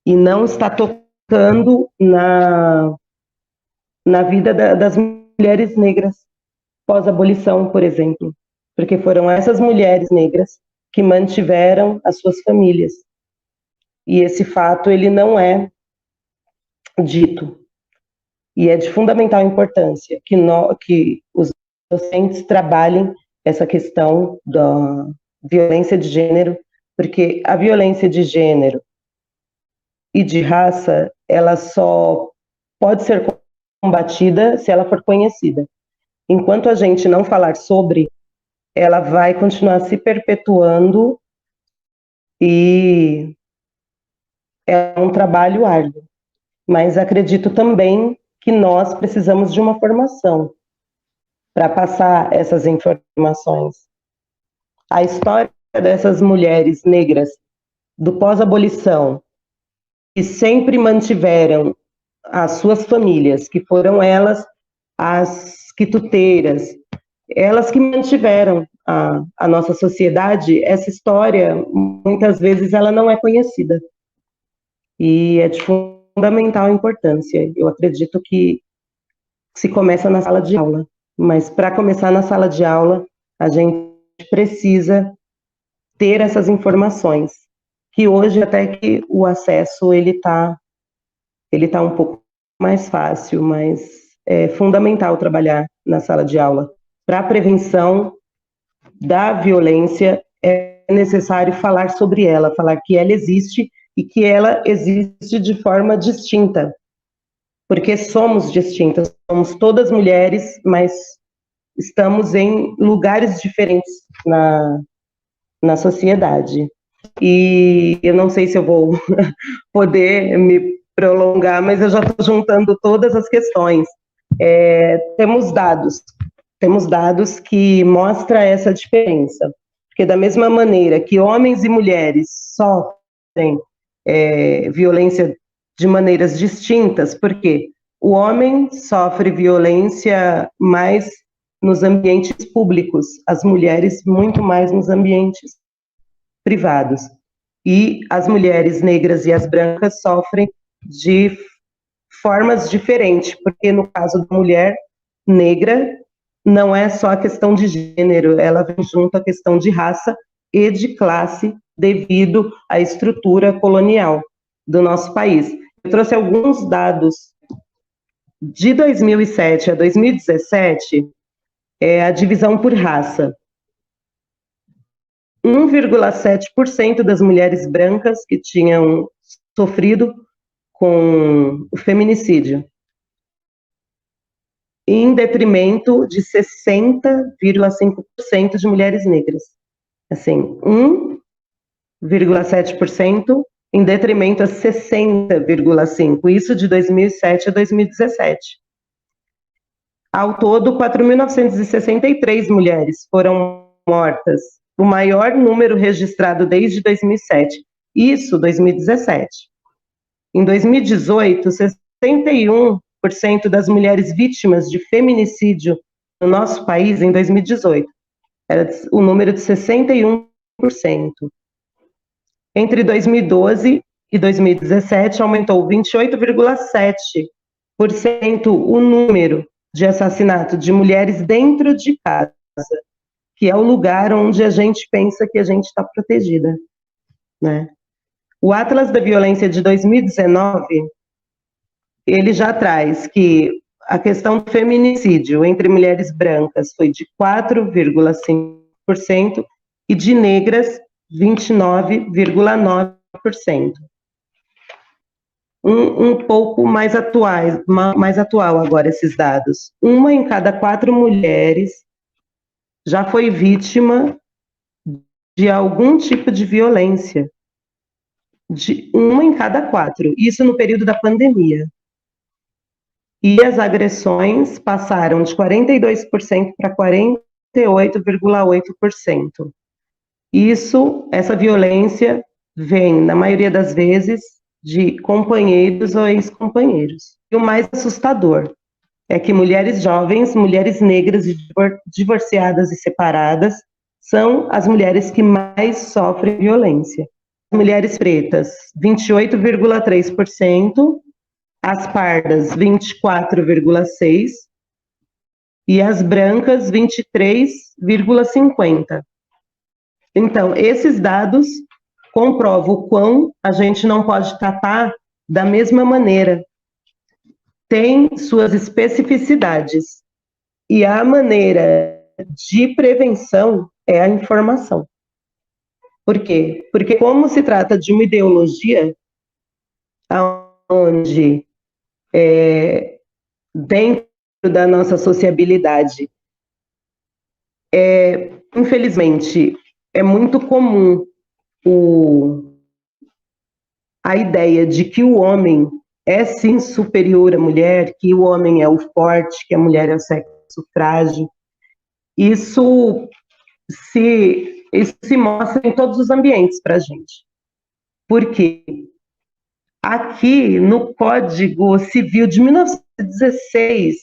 e não está tocando na vida das mulheres negras pós-abolição, por exemplo, porque foram essas mulheres negras que mantiveram as suas famílias. E esse fato, ele não é dito. E é de fundamental importância que os docentes trabalhem essa questão da violência de gênero, porque a violência de gênero e de raça, ela só pode ser combatida se ela for conhecida. Enquanto a gente não falar sobre, ela vai continuar se perpetuando, e é um trabalho árduo. Mas acredito também que nós precisamos de uma formação para passar essas informações. A história dessas mulheres negras do pós-abolição, que sempre mantiveram as suas famílias, que foram elas as quituteiras, elas que mantiveram a nossa sociedade, essa história, muitas vezes, ela não é conhecida. E é de fundamental importância. Eu acredito que se começa na sala de aula, mas para começar na sala de aula, a gente precisa ter essas informações, que hoje até que o acesso ele tá um pouco mais fácil, mas é fundamental trabalhar na sala de aula. Para a prevenção da violência, é necessário falar sobre ela, falar que ela existe e que ela existe de forma distinta, porque somos distintas, somos todas mulheres, mas estamos em lugares diferentes na sociedade. E eu não sei se eu vou poder me prolongar, mas eu já estou juntando todas as questões. Temos dados que mostram essa diferença, porque da mesma maneira que homens e mulheres sofrem violência de maneiras distintas, porque o homem sofre violência mais nos ambientes públicos, as mulheres muito mais nos ambientes privados. E as mulheres negras e as brancas sofrem de formas diferentes, porque no caso da mulher negra, não é só a questão de gênero, ela vem junto à questão de raça e de classe, devido à estrutura colonial do nosso país. Eu trouxe alguns dados de 2007 a 2017, a divisão por raça. 1,7% das mulheres brancas que tinham sofrido com o feminicídio. em detrimento de 60,5% de mulheres negras. Assim, 1,7% em detrimento a 60,5%, isso de 2007 a 2017. Ao todo, 4.963 mulheres foram mortas, o maior número registrado desde 2007. Isso, 2017. Em 2018, 61% das mulheres vítimas de feminicídio no nosso país, em 2018, era o número de 61%. Entre 2012 e 2017, aumentou 28,7% o número de assassinato de mulheres dentro de casa, que é o lugar onde a gente pensa que a gente está protegida, né? O Atlas da Violência de 2019, ele já traz que a questão do feminicídio entre mulheres brancas foi de 4,5% e de negras 29,9%. Um pouco mais atual agora esses dados. 1 em cada 4 mulheres já foi vítima de algum tipo de violência. De 1 em cada 4. Isso no período da pandemia. E as agressões passaram de 42% para 48,8%. Essa violência vem, na maioria das vezes, de companheiros ou ex-companheiros. E o mais assustador é que mulheres jovens, mulheres negras divorciadas e separadas, são as mulheres que mais sofrem violência. Mulheres pretas, 28,3%, as pardas, 24,6%, e as brancas, 23,50%. Então, esses dados comprovam o quão a gente não pode tratar da mesma maneira. Tem suas especificidades. E a maneira de prevenção é a informação. Por quê? Porque como se trata de uma ideologia onde, dentro da nossa sociabilidade, infelizmente, é muito comum a ideia de que o homem é sim superior à mulher, que o homem é o forte, que a mulher é o sexo frágil. Isso se mostra em todos os ambientes para a gente. Por quê? Aqui, no Código Civil de 1916,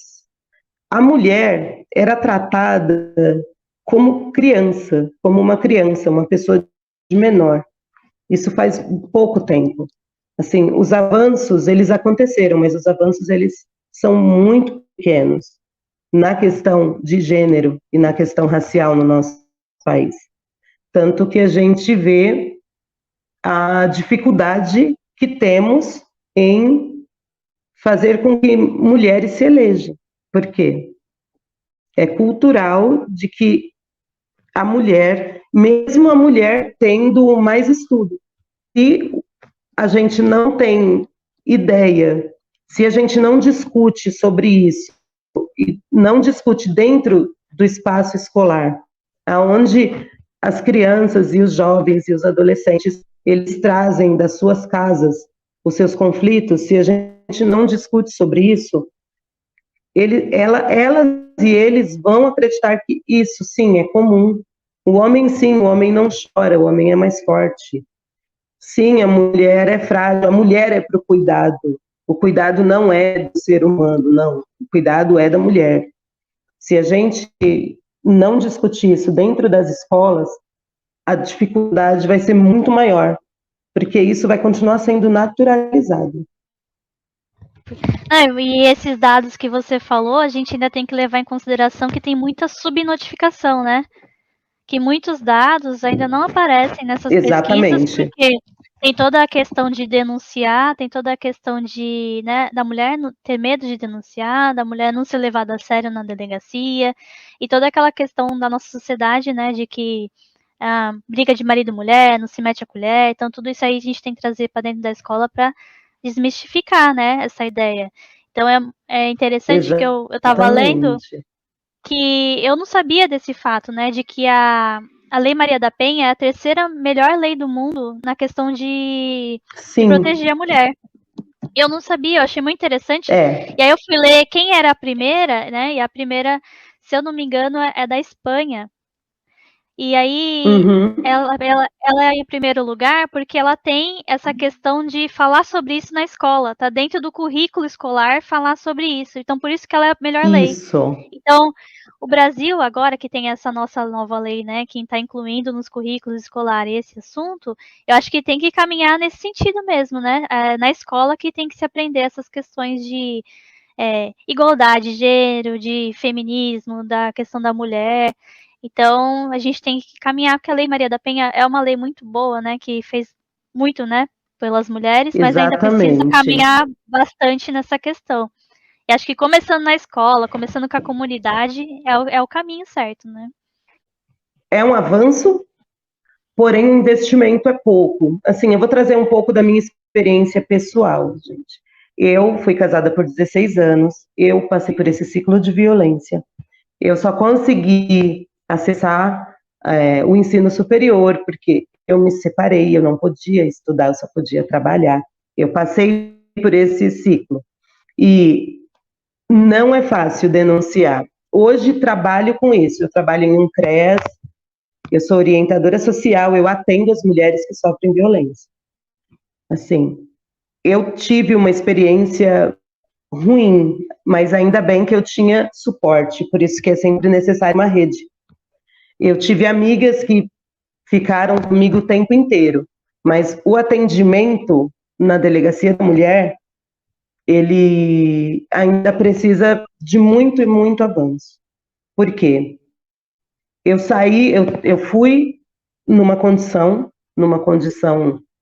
a mulher era tratada como criança, como uma pessoa de menor. Isso faz pouco tempo. Assim, os avanços, eles aconteceram, mas os avanços, eles são muito pequenos na questão de gênero e na questão racial no nosso país. Tanto que a gente vê a dificuldade que temos em fazer com que mulheres se elejem. Por quê? É cultural de que a mulher, mesmo a mulher tendo mais estudo, se a gente não tem ideia, se a gente não discute sobre isso, e não discute dentro do espaço escolar, aonde as crianças e os jovens e os adolescentes, eles trazem das suas casas os seus conflitos, se a gente não discute sobre isso, elas e eles vão acreditar que isso, sim, é comum. O homem não chora, o homem é mais forte. Sim, a mulher é frágil, a mulher é para o cuidado. O cuidado não é do ser humano, não. O cuidado é da mulher. Se a gente não discutir isso dentro das escolas, a dificuldade vai ser muito maior, porque isso vai continuar sendo naturalizado. E esses dados que você falou, a gente ainda tem que levar em consideração que tem muita subnotificação, né? Que muitos dados ainda não aparecem nessas Exatamente. pesquisas, porque tem toda a questão de denunciar, tem toda a questão de, né, da mulher ter medo de denunciar, da mulher não ser levada a sério na delegacia, e toda aquela questão da nossa sociedade, né, de que briga de marido e mulher, não se mete a colher, então tudo isso aí a gente tem que trazer para dentro da escola para desmistificar, né, essa ideia. Então é interessante que eu estava lendo Exatamente. que eu não sabia desse fato, né, de que a Lei Maria da Penha é a terceira melhor lei do mundo na questão de Sim, proteger a mulher. Eu não sabia, eu achei muito interessante. é. E aí eu fui ler quem era a primeira, né? E a primeira, se eu não me engano, é da Espanha. E aí Uhum. ela é em primeiro lugar porque ela tem essa questão de falar sobre isso na escola. Tá dentro do currículo escolar falar sobre isso. Então por isso que ela é a melhor lei. Isso. Então, o Brasil agora que tem essa nossa nova lei, né, que está incluindo nos currículos escolares esse assunto, eu acho que tem que caminhar nesse sentido mesmo, né? Na escola que tem que se aprender essas questões de igualdade de gênero, de feminismo, da questão da mulher. Então, a gente tem que caminhar, porque a Lei Maria da Penha é uma lei muito boa, né, que fez muito, né, pelas mulheres, mas ainda precisa Exatamente. caminhar bastante nessa questão. E acho que começando na escola, começando com a comunidade, é o caminho certo, né? É um avanço, porém o investimento é pouco. Assim, eu vou trazer um pouco da minha experiência pessoal, gente. Eu fui casada por 16 anos, eu passei por esse ciclo de violência. Eu só consegui acessar o ensino superior porque eu me separei, eu não podia estudar, eu só podia trabalhar. Eu passei por esse ciclo. E não é fácil denunciar. Hoje trabalho com isso, eu trabalho em um CREAS, eu sou orientadora social, eu atendo as mulheres que sofrem violência. Assim, eu tive uma experiência ruim, mas ainda bem que eu tinha suporte, por isso que é sempre necessário uma rede. Eu tive amigas que ficaram comigo o tempo inteiro, mas o atendimento na delegacia da mulher, ele ainda precisa de muito e muito avanço. Por quê? Eu fui numa condição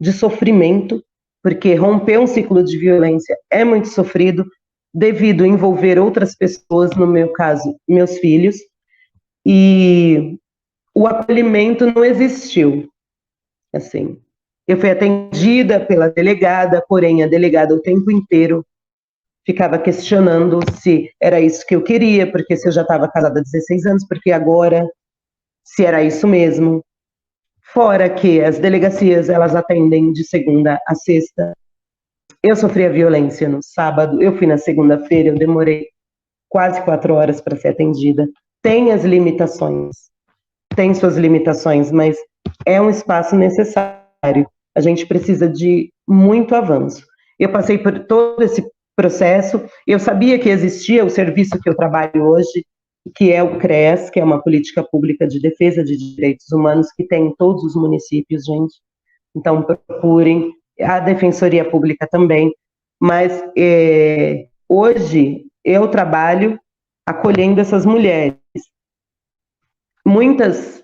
de sofrimento, porque romper um ciclo de violência é muito sofrido, devido a envolver outras pessoas, no meu caso, meus filhos, e o acolhimento não existiu. Assim, eu fui atendida pela delegada, porém a delegada o tempo inteiro ficava questionando se era isso que eu queria, porque se eu já estava casada há 16 anos, porque agora, se era isso mesmo. Fora que as delegacias, elas atendem de segunda a sexta. Eu sofri a violência no sábado, eu fui na segunda-feira, eu demorei quase 4 horas para ser atendida. Tem as limitações, tem suas limitações, mas é um espaço necessário. A gente precisa de muito avanço. Eu passei por todo esse processo, eu sabia que existia o serviço que eu trabalho hoje, que é o CREAS, que é uma política pública de defesa de direitos humanos, que tem em todos os municípios, gente. Então, procurem. A Defensoria Pública também. Mas, hoje, eu trabalho acolhendo essas mulheres. Muitas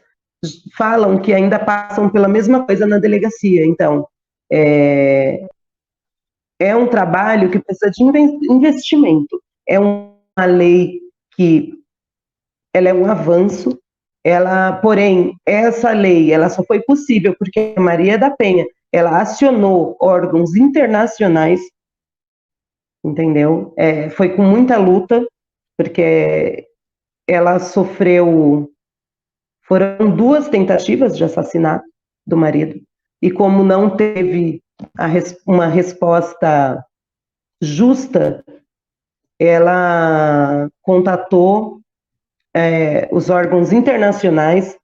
falam que ainda passam pela mesma coisa na delegacia. Então, é um trabalho que precisa de investimento. É uma lei que ela é um avanço. Ela, porém, essa lei, ela só foi possível porque a Maria da Penha, ela acionou órgãos internacionais, entendeu? Foi com muita luta, porque ela sofreu, foram 2 tentativas de assassinato do marido, e como não teve uma resposta justa, ela contatou os órgãos internacionais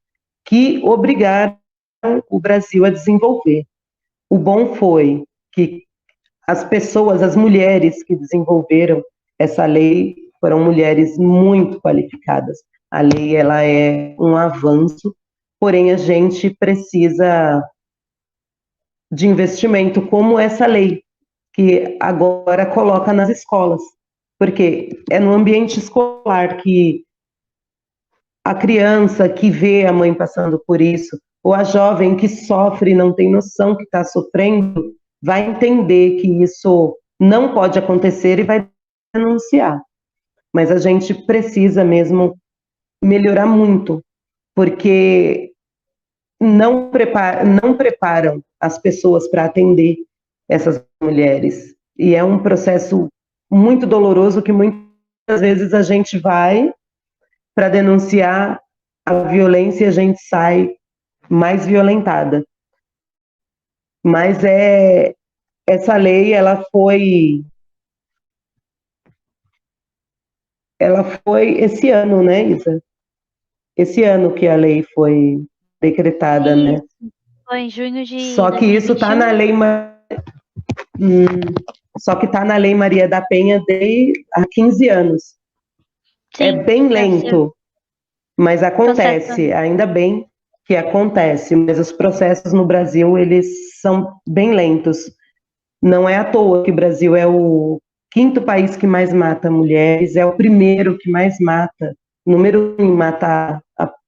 que obrigaram o Brasil a desenvolver. O bom foi que as pessoas, as mulheres que desenvolveram essa lei, foram mulheres muito qualificadas. A lei, ela é um avanço, porém a gente precisa de investimento como essa lei, que agora coloca nas escolas, porque é no ambiente escolar que a criança que vê a mãe passando por isso, ou a jovem que sofre e não tem noção que está sofrendo, vai entender que isso não pode acontecer e vai denunciar. Mas a gente precisa mesmo melhorar muito, porque não preparam as pessoas para atender essas mulheres. E é um processo muito doloroso que muitas vezes a gente vai para denunciar a violência e a gente sai mais violentada. Mas essa lei, ela foi esse ano, né, Isa? Esse ano que a lei foi decretada, né? Isso, foi em junho de Só que isso está 2021. na lei, só que está na Lei Maria da Penha há 15 anos. É Sim, bem deve ser lento, mas processo. acontece, ainda bem que acontece, mas os processos no Brasil, eles são bem lentos. Não é à toa que o Brasil é o quinto país que mais mata mulheres, é o primeiro que mais mata, número um em matar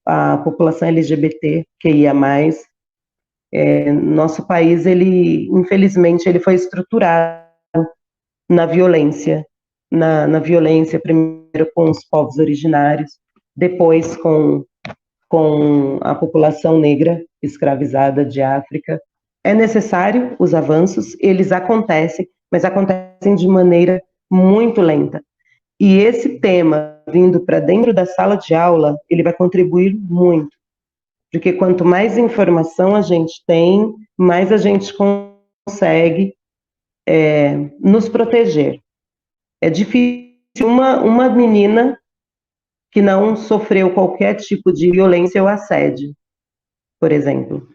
a população LGBT, que ia mais. Nosso país, infelizmente, ele foi estruturado na violência, na violência, primeiro com os povos originários, depois com a população negra escravizada de África. É necessário os avanços, eles acontecem, mas acontecem de maneira muito lenta. E esse tema vindo para dentro da sala de aula, ele vai contribuir muito, porque quanto mais informação a gente tem, mais a gente consegue nos proteger. É difícil uma menina que não sofreu qualquer tipo de violência ou assédio, por exemplo.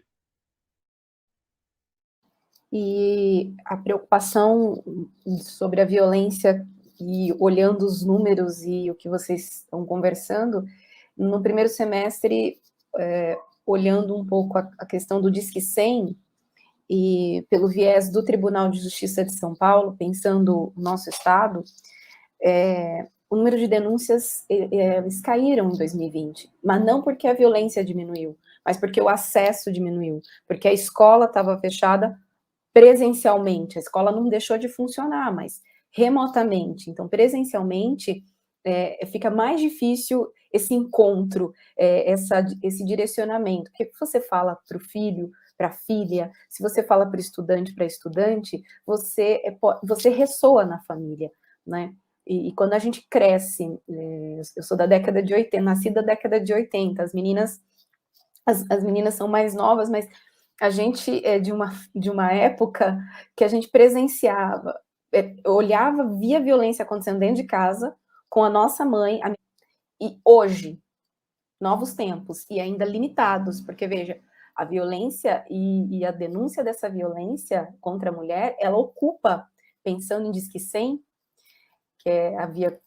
E a preocupação sobre a violência e olhando os números e o que vocês estão conversando, no primeiro semestre, olhando um pouco a questão do Disque 100, e pelo viés do Tribunal de Justiça de São Paulo, pensando o nosso estado, o número de denúncias, eles caíram em 2020, mas não porque a violência diminuiu, mas porque o acesso diminuiu, porque a escola estava fechada presencialmente, a escola não deixou de funcionar, mas remotamente. Então, presencialmente, fica mais difícil esse encontro, esse direcionamento. O que você fala para o filho, para a filha, se você fala para a estudante, você ressoa na família, né? E quando a gente cresce, eu sou da década de 80, nasci da década de 80, as meninas são mais novas, mas a gente é de uma época que a gente presenciava, olhava, via violência acontecendo dentro de casa, com a nossa mãe, e hoje, novos tempos, e ainda limitados, porque veja, a violência e a denúncia dessa violência contra a mulher, ela ocupa, pensando em Disque 100, que é a via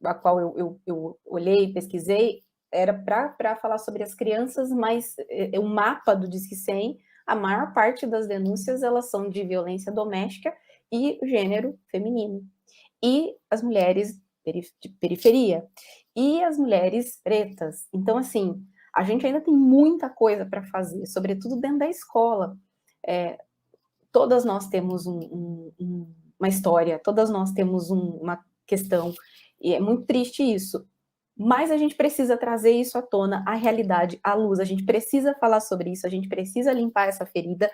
a qual eu olhei, pesquisei, era para falar sobre as crianças, mas o mapa do Disque 100, a maior parte das denúncias, elas são de violência doméstica e gênero feminino. E as mulheres de periferia. E as mulheres pretas. Então, assim, a gente ainda tem muita coisa para fazer, sobretudo dentro da escola. Todas nós temos uma história, todas nós temos uma questão, e é muito triste isso. Mas a gente precisa trazer isso à tona, a realidade, à luz. A gente precisa falar sobre isso, a gente precisa limpar essa ferida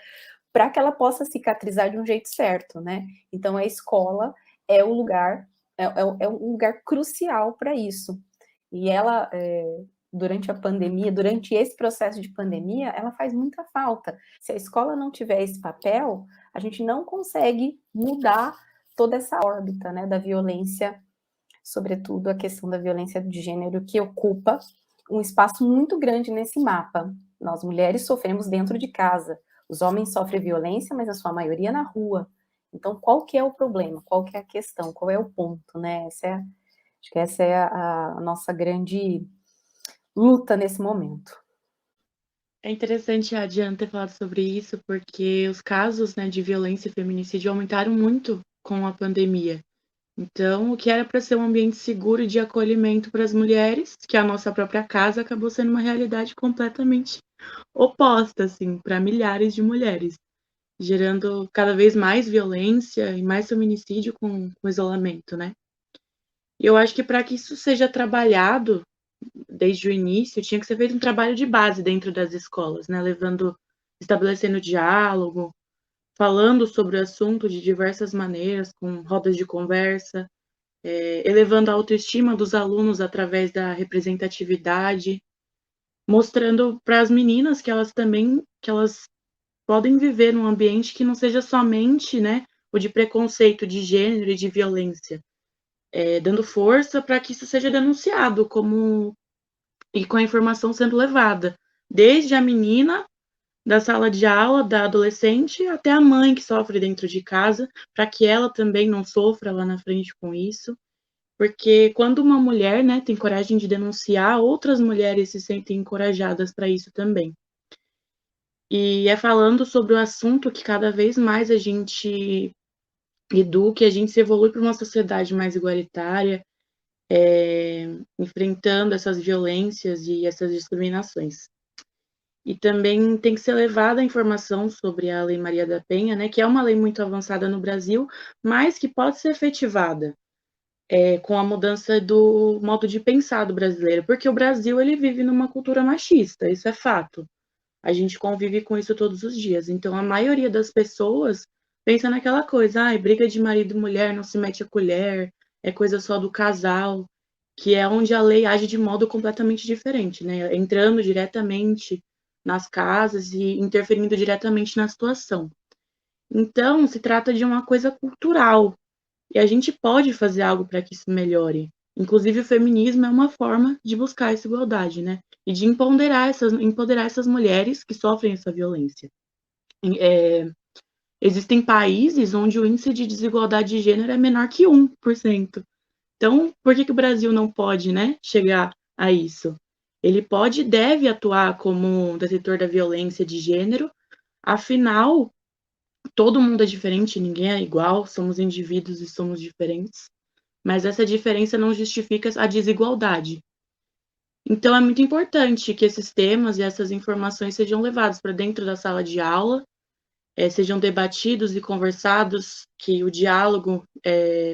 para que ela possa cicatrizar de um jeito certo, né? Então, a escola é o lugar, é um lugar crucial para isso. E ela, durante a pandemia, durante esse processo de pandemia, ela faz muita falta. Se a escola não tiver esse papel, a gente não consegue mudar toda essa órbita, né, da violência, sobretudo a questão da violência de gênero, que ocupa um espaço muito grande nesse mapa. Nós, mulheres, sofremos dentro de casa. Os homens sofrem violência, mas a sua maioria na rua. Então, qual que é o problema? Qual que é a questão? Qual é o ponto, né? Acho que essa é a nossa grande luta nesse momento. É interessante a Diana ter falado sobre isso, porque os casos, né, de violência e feminicídio aumentaram muito com a pandemia. Então, o que era para ser um ambiente seguro e de acolhimento para as mulheres, que é a nossa própria casa, acabou sendo uma realidade completamente oposta, assim, para milhares de mulheres, gerando cada vez mais violência e mais feminicídio com isolamento, né? E eu acho que para que isso seja trabalhado desde o início, tinha que ser feito um trabalho de base dentro das escolas, né? Estabelecendo diálogo, falando sobre o assunto de diversas maneiras, com rodas de conversa, elevando a autoestima dos alunos através da representatividade, mostrando para as meninas que elas podem viver num ambiente que não seja somente, né, o de preconceito de gênero e de violência, dando força para que isso seja denunciado e com a informação sendo levada, desde a menina da sala de aula, da adolescente, até a mãe que sofre dentro de casa, para que ela também não sofra lá na frente com isso. Porque quando uma mulher, né, tem coragem de denunciar, outras mulheres se sentem encorajadas para isso também. E é falando sobre o assunto que cada vez mais a gente educa, a gente se evolui para uma sociedade mais igualitária, enfrentando essas violências e essas discriminações. E também tem que ser levada a informação sobre a Lei Maria da Penha, né, que é uma lei muito avançada no Brasil, mas que pode ser efetivada com a mudança do modo de pensar do brasileiro, porque o Brasil ele vive numa cultura machista, isso é fato. A gente convive com isso todos os dias. Então, a maioria das pessoas pensa naquela coisa, briga de marido e mulher, não se mete a colher, é coisa só do casal, que é onde a lei age de modo completamente diferente, né? Entrando diretamente nas casas e interferindo diretamente na situação. Então, se trata de uma coisa cultural, e a gente pode fazer algo para que isso melhore. Inclusive, o feminismo é uma forma de buscar essa igualdade, né? E de empoderar essas mulheres que sofrem essa violência. Existem países onde o índice de desigualdade de gênero é menor que 1%. Então, por que o Brasil não pode, né, chegar a isso? Ele pode e deve atuar como detetor da violência de gênero, afinal, todo mundo é diferente, ninguém é igual, somos indivíduos e somos diferentes, mas essa diferença não justifica a desigualdade. Então, é muito importante que esses temas e essas informações sejam levados para dentro da sala de aula, sejam debatidos e conversados, que o diálogo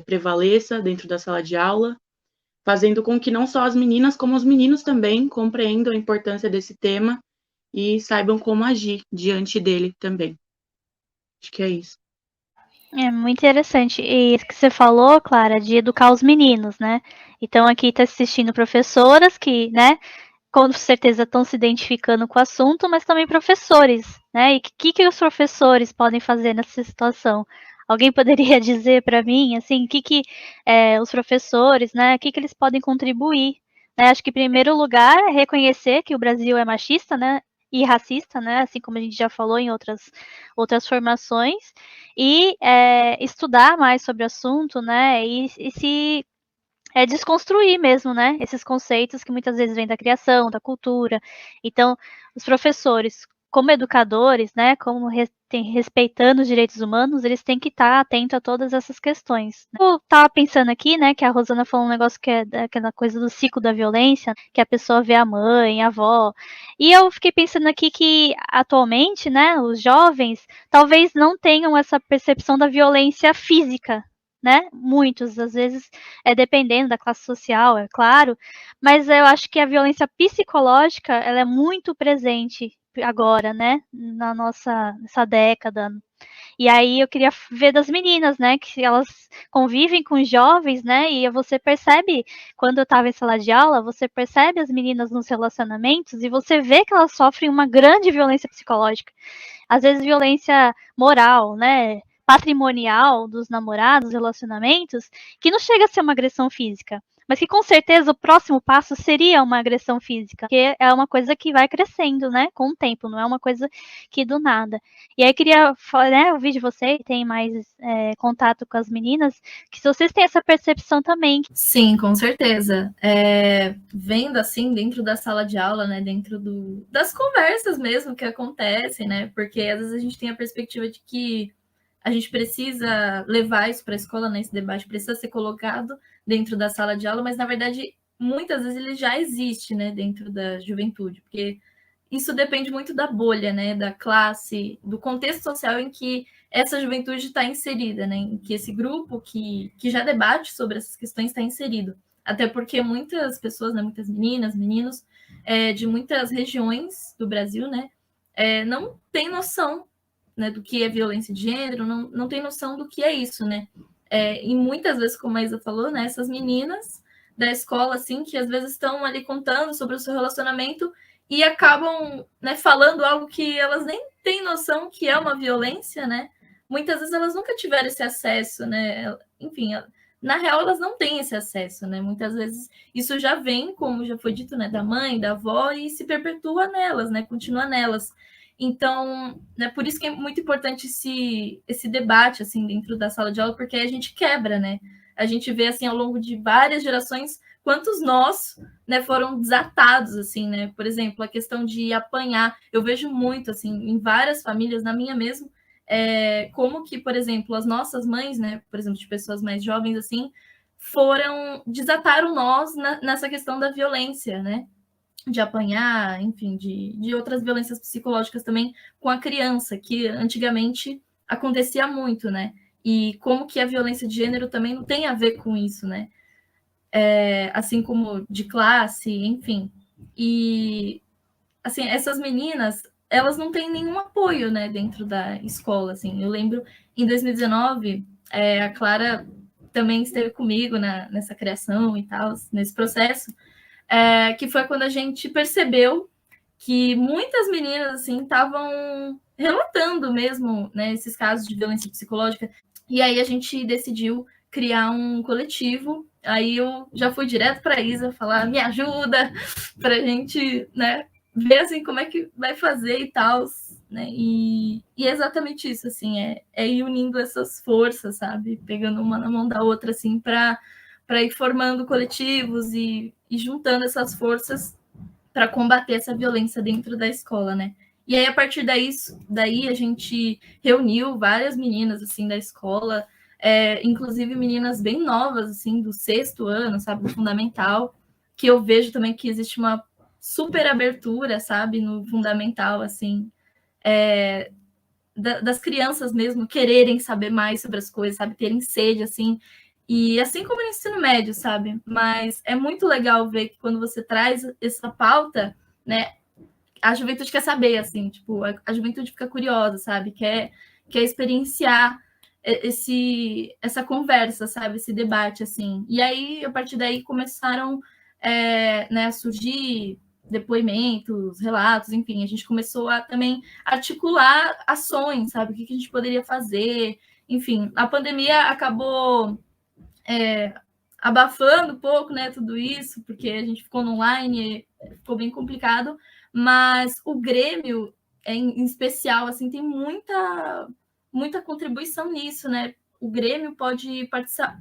prevaleça dentro da sala de aula, fazendo com que não só as meninas, como os meninos também compreendam a importância desse tema e saibam como agir diante dele também. Acho que é isso. É muito interessante. E isso que você falou, Clara, de educar os meninos, né? Então aqui está assistindo professoras que, né, com certeza estão se identificando com o assunto, mas também professores, né? E o que os professores podem fazer nessa situação? Alguém poderia dizer para mim, assim, o que os professores, né, o que eles podem contribuir? Né? Acho que, em primeiro lugar, é reconhecer que o Brasil é machista, né, e racista, né, assim como a gente já falou em outras formações, e estudar mais sobre o assunto, né, e se desconstruir mesmo, né, esses conceitos que muitas vezes vêm da criação, da cultura. Então, os professores, como educadores, né, como respeitando os direitos humanos, eles têm que estar atentos a todas essas questões. Eu estava pensando aqui, né, que a Rosana falou um negócio que é daquela coisa do ciclo da violência, que a pessoa vê a mãe, a avó, e eu fiquei pensando aqui que, atualmente, né, os jovens talvez não tenham essa percepção da violência física, né? Muitos, às vezes, dependendo da classe social, é claro, mas eu acho que a violência psicológica, ela é muito presente agora, né? Nessa década. E aí eu queria ver das meninas, né? Que elas convivem com jovens, né? E você percebe, quando eu estava em sala de aula, você percebe as meninas nos relacionamentos e você vê que elas sofrem uma grande violência psicológica. Às vezes violência moral, né? Patrimonial dos namorados, relacionamentos, que não chega a ser uma agressão física, mas que com certeza o próximo passo seria uma agressão física, que é uma coisa que vai crescendo, né, com o tempo, não é uma coisa que do nada. E aí queria, né, ouvir de você, que tem mais contato com as meninas, que se vocês têm essa percepção também. Sim, com certeza. Vendo assim dentro da sala de aula, né, dentro das conversas mesmo que acontecem, né, porque às vezes a gente tem a perspectiva de que a gente precisa levar isso para a escola, né, esse debate precisa ser colocado dentro da sala de aula, mas na verdade muitas vezes ele já existe, né, dentro da juventude, porque isso depende muito da bolha, né, da classe, do contexto social em que essa juventude está inserida, né, em que esse grupo que já debate sobre essas questões está inserido. Até porque muitas pessoas, né, muitas meninas, meninos, de muitas regiões do Brasil, né, não têm noção, né, do que é violência de gênero, não tem noção do que é isso, né. E muitas vezes, como a Isa falou, né, essas meninas da escola, assim, que às vezes estão ali contando sobre o seu relacionamento e acabam, né, falando algo que elas nem têm noção que é uma violência, né? Muitas vezes elas nunca tiveram esse acesso, né? Enfim, na real elas não têm esse acesso, né? Muitas vezes isso já vem, como já foi dito, né, da mãe, da avó e se perpetua nelas, né? Continua nelas. Então, né, por isso que é muito importante esse debate assim dentro da sala de aula, porque a gente quebra, né? A gente vê assim ao longo de várias gerações quantos nós, né, foram desatados assim, né? Por exemplo, a questão de apanhar, eu vejo muito assim em várias famílias, na minha mesmo, como que, por exemplo, as nossas mães, né, por exemplo, de pessoas mais jovens assim, desataram nós nessa questão da violência, né? De apanhar, enfim, de outras violências psicológicas também com a criança, que antigamente acontecia muito, né? E como que a violência de gênero também não tem a ver com isso, né? Assim como de classe, enfim. E, assim, essas meninas, elas não têm nenhum apoio, né, dentro da escola, assim. Eu lembro, em 2019, a Clara também esteve comigo nessa criação e tal, nesse processo, que foi quando a gente percebeu que muitas meninas assim estavam relatando mesmo, né, esses casos de violência psicológica. E aí a gente decidiu criar um coletivo. Aí eu já fui direto para a Isa falar, me ajuda, para a gente, né, ver assim como é que vai fazer e tal, né? E é exatamente isso, assim, é ir unindo essas forças, sabe? Pegando uma na mão da outra, assim, para ir formando coletivos e juntando essas forças para combater essa violência dentro da escola, né? E aí, a partir daí a gente reuniu várias meninas, assim, da escola, inclusive meninas bem novas, assim, do 6º ano, sabe, do fundamental, que eu vejo também que existe uma super abertura, sabe, no fundamental, assim, das crianças mesmo quererem saber mais sobre as coisas, sabe, terem sede, assim, e assim como no ensino médio, sabe? Mas é muito legal ver que quando você traz essa pauta, né, a juventude quer saber, assim, tipo, a juventude fica curiosa, sabe? Quer experienciar essa conversa, sabe? Esse debate, assim. E aí, a partir daí, começaram né, a surgir depoimentos, relatos, enfim, a gente começou a também articular ações, sabe? O que a gente poderia fazer. Enfim, a pandemia acabou abafando um pouco, né, tudo isso, porque a gente ficou no online, ficou bem complicado, mas o Grêmio, em especial, assim, tem muita contribuição nisso, né? O Grêmio pode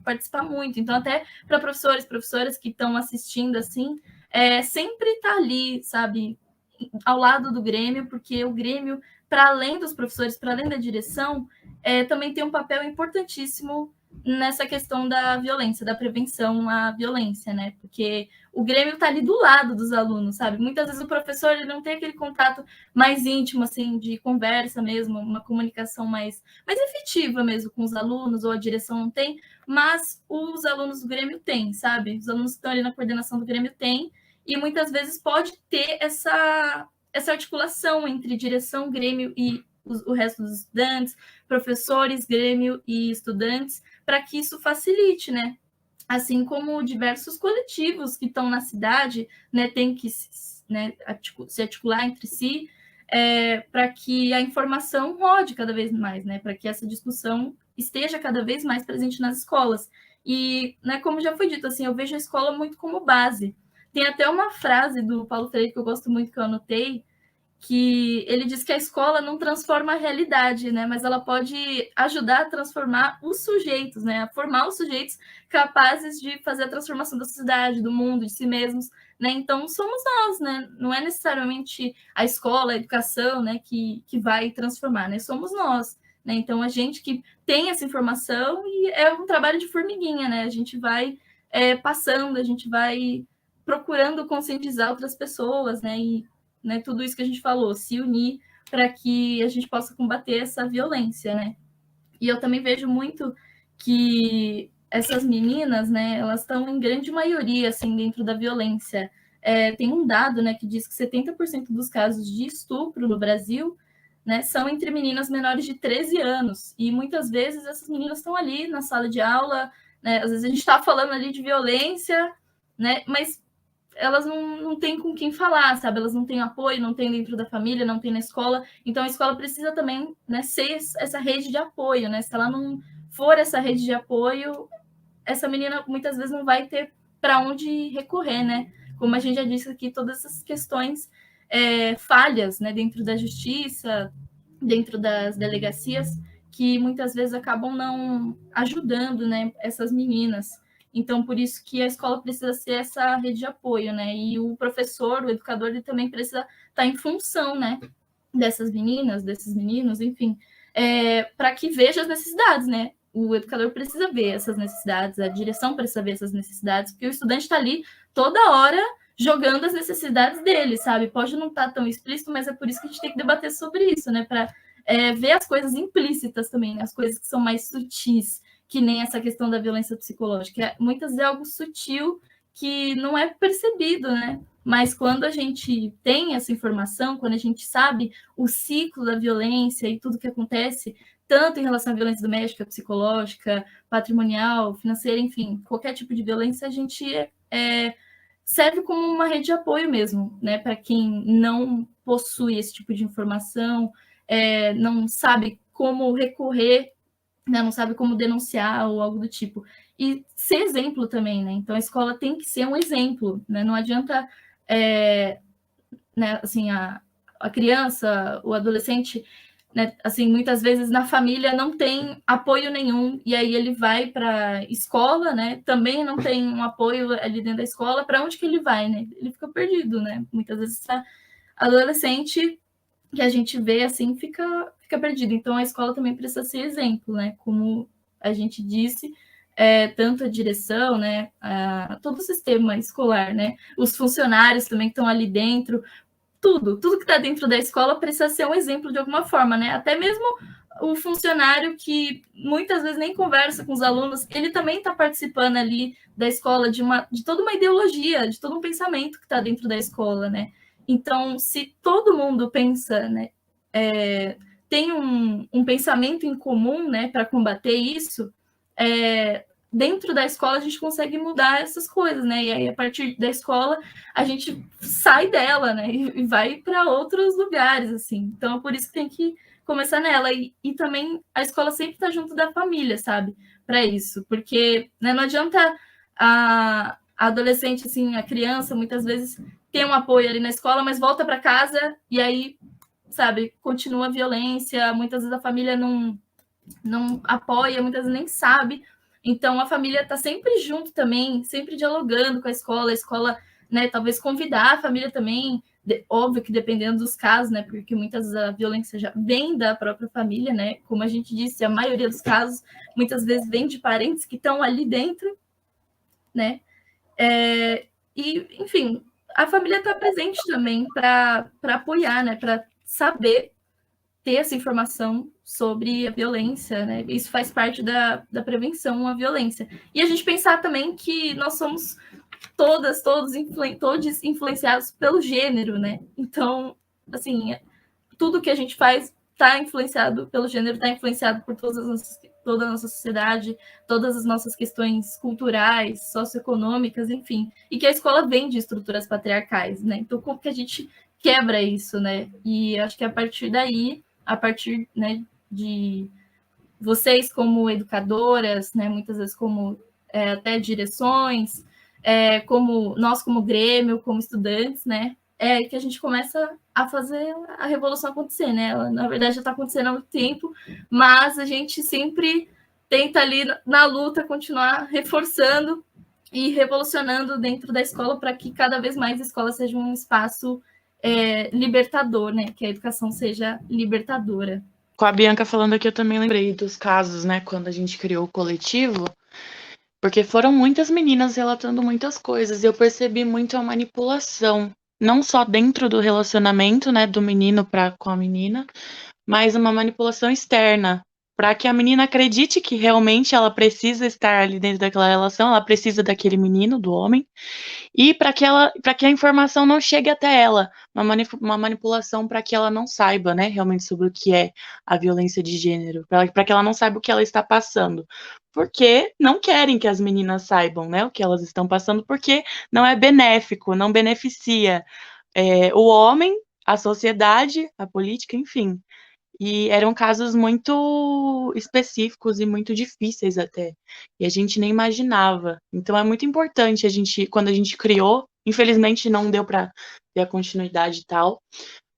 participar muito, então até para professoras que estão assistindo, assim, sempre está ali, sabe, ao lado do Grêmio, porque o Grêmio, para além dos professores, para além da direção, também tem um papel importantíssimo nessa questão da violência, da prevenção à violência, né? Porque o Grêmio está ali do lado dos alunos, sabe? Muitas vezes o professor ele não tem aquele contato mais íntimo, assim, de conversa mesmo, uma comunicação mais efetiva mesmo com os alunos, ou a direção não tem, mas os alunos do Grêmio têm, sabe? Os alunos que estão ali na coordenação do Grêmio têm, e muitas vezes pode ter essa articulação entre direção, Grêmio e o resto dos estudantes, professores, Grêmio e estudantes, para que isso facilite, né? Assim como diversos coletivos que estão na cidade, né, têm que se articular entre si, para que a informação rode cada vez mais, né, para que essa discussão esteja cada vez mais presente nas escolas. E, né, como já foi dito, assim, eu vejo a escola muito como base. Tem até uma frase do Paulo Freire que eu gosto muito, que eu anotei, que ele diz que a escola não transforma a realidade, né? Mas ela pode ajudar a transformar os sujeitos, né? A formar os sujeitos capazes de fazer a transformação da sociedade, do mundo, de si mesmos, né? Então somos nós, né? Não é necessariamente a escola, a educação, né? Que vai transformar, né? Somos nós, né? Então a gente que tem essa informação e é um trabalho de formiguinha, né? A gente vai passando, a gente vai procurando conscientizar outras pessoas, né? E né, tudo isso que a gente falou, se unir para que a gente possa combater essa violência, né? E eu também vejo muito que essas meninas, né, elas estão em grande maioria, assim, dentro da violência. Tem um dado, né, que diz que 70% dos casos de estupro no Brasil né, são entre meninas menores de 13 anos. E muitas vezes essas meninas estão ali na sala de aula, né, às vezes a gente está falando ali de violência, né, mas elas não têm com quem falar, sabe? Elas não têm apoio, não têm dentro da família, não têm na escola. Então a escola precisa também, né, ser essa rede de apoio, né? Se ela não for essa rede de apoio, essa menina muitas vezes não vai ter para onde recorrer, né? Como a gente já disse aqui, todas essas questões falhas, né, dentro da justiça, dentro das delegacias, que muitas vezes acabam não ajudando, né, essas meninas. Então, por isso que a escola precisa ser essa rede de apoio, né? E o professor, o educador, ele também precisa estar em função, né, dessas meninas, desses meninos, enfim, para que veja as necessidades, né? O educador precisa ver essas necessidades, a direção precisa ver essas necessidades, porque o estudante está ali toda hora jogando as necessidades dele, sabe? Pode não estar tão explícito, mas é por isso que a gente tem que debater sobre isso, né? Para ver as coisas implícitas também, né? As coisas que são mais sutis, que nem essa questão da violência psicológica. Muitas vezes é algo sutil que não é percebido, né? Mas quando a gente tem essa informação, quando a gente sabe o ciclo da violência e tudo que acontece, tanto em relação à violência doméstica, psicológica, patrimonial, financeira, enfim, qualquer tipo de violência, a gente serve como uma rede de apoio mesmo, né? Para quem não possui esse tipo de informação, não sabe como recorrer, né? Não sabe como denunciar ou algo do tipo. E ser exemplo também, né? Então a escola tem que ser um exemplo, né? Não adianta, né, assim, a criança, o adolescente, né, assim, muitas vezes na família não tem apoio nenhum, e aí ele vai para a escola, né, também não tem um apoio ali dentro da escola, para onde que ele vai, né? Ele fica perdido, né? Muitas vezes essa adolescente que a gente vê, assim, fica perdido. Então a escola também precisa ser exemplo, né? Como a gente disse, tanto a direção, né, todo o sistema escolar, né? Os funcionários também que estão ali dentro, tudo que está dentro da escola precisa ser um exemplo de alguma forma, né? Até mesmo o funcionário que muitas vezes nem conversa com os alunos, ele também está participando ali da escola de toda uma ideologia, de todo um pensamento que está dentro da escola, né? Então, se todo mundo pensa, né, tem um pensamento em comum, né, para combater isso, dentro da escola a gente consegue mudar essas coisas, né? E aí, a partir da escola, a gente sai dela, né? E vai para outros lugares, assim. Então, é por isso que tem que começar nela. E também a escola sempre está junto da família, sabe? Para isso. Porque, né, não adianta a adolescente, assim, a criança, muitas vezes, ter um apoio ali na escola, mas volta para casa e aí, sabe, continua a violência. Muitas vezes a família não apoia, muitas vezes nem sabe. Então, a família está sempre junto também, sempre dialogando com a escola, né, talvez convidar a família também, óbvio que dependendo dos casos, né, porque muitas vezes a violência já vem da própria família, né, como a gente disse, a maioria dos casos, muitas vezes vem de parentes que estão ali dentro, né, e, enfim, a família está presente também para apoiar, né, para saber ter essa informação sobre a violência, né? Isso faz parte da prevenção à violência. E a gente pensar também que nós somos todos influenciados pelo gênero, né? Então, assim, tudo que a gente faz está influenciado pelo gênero, está influenciado por toda a nossa sociedade, todas as nossas questões culturais, socioeconômicas, enfim. E que a escola vem de estruturas patriarcais, né? Então, como que a gente quebra isso, né? E acho que a partir daí, né, de vocês como educadoras, né, muitas vezes como até direções, como nós como Grêmio, como estudantes, né, que a gente começa a fazer a revolução acontecer, né? Ela, na verdade, já está acontecendo há muito tempo, mas a gente sempre tenta ali na luta continuar reforçando e revolucionando dentro da escola para que cada vez mais a escola seja um espaço libertador, né? Que a educação seja libertadora. Com a Bianca falando aqui, eu também lembrei dos casos, né, quando a gente criou o coletivo, porque foram muitas meninas relatando muitas coisas, e eu percebi muito a manipulação, não só dentro do relacionamento, né, do menino com a menina, mas uma manipulação externa, para que a menina acredite que realmente ela precisa estar ali dentro daquela relação, ela precisa daquele menino, do homem, e para que a informação não chegue até ela, uma manipulação para que ela não saiba, né, realmente sobre o que é a violência de gênero, para que ela não saiba o que ela está passando. Porque não querem que as meninas saibam, né, o que elas estão passando, porque não é benéfico, não beneficia o homem, a sociedade, a política, enfim. E eram casos muito específicos e muito difíceis até. E a gente nem imaginava. Então é muito importante quando a gente criou, infelizmente não deu para ter a continuidade e tal,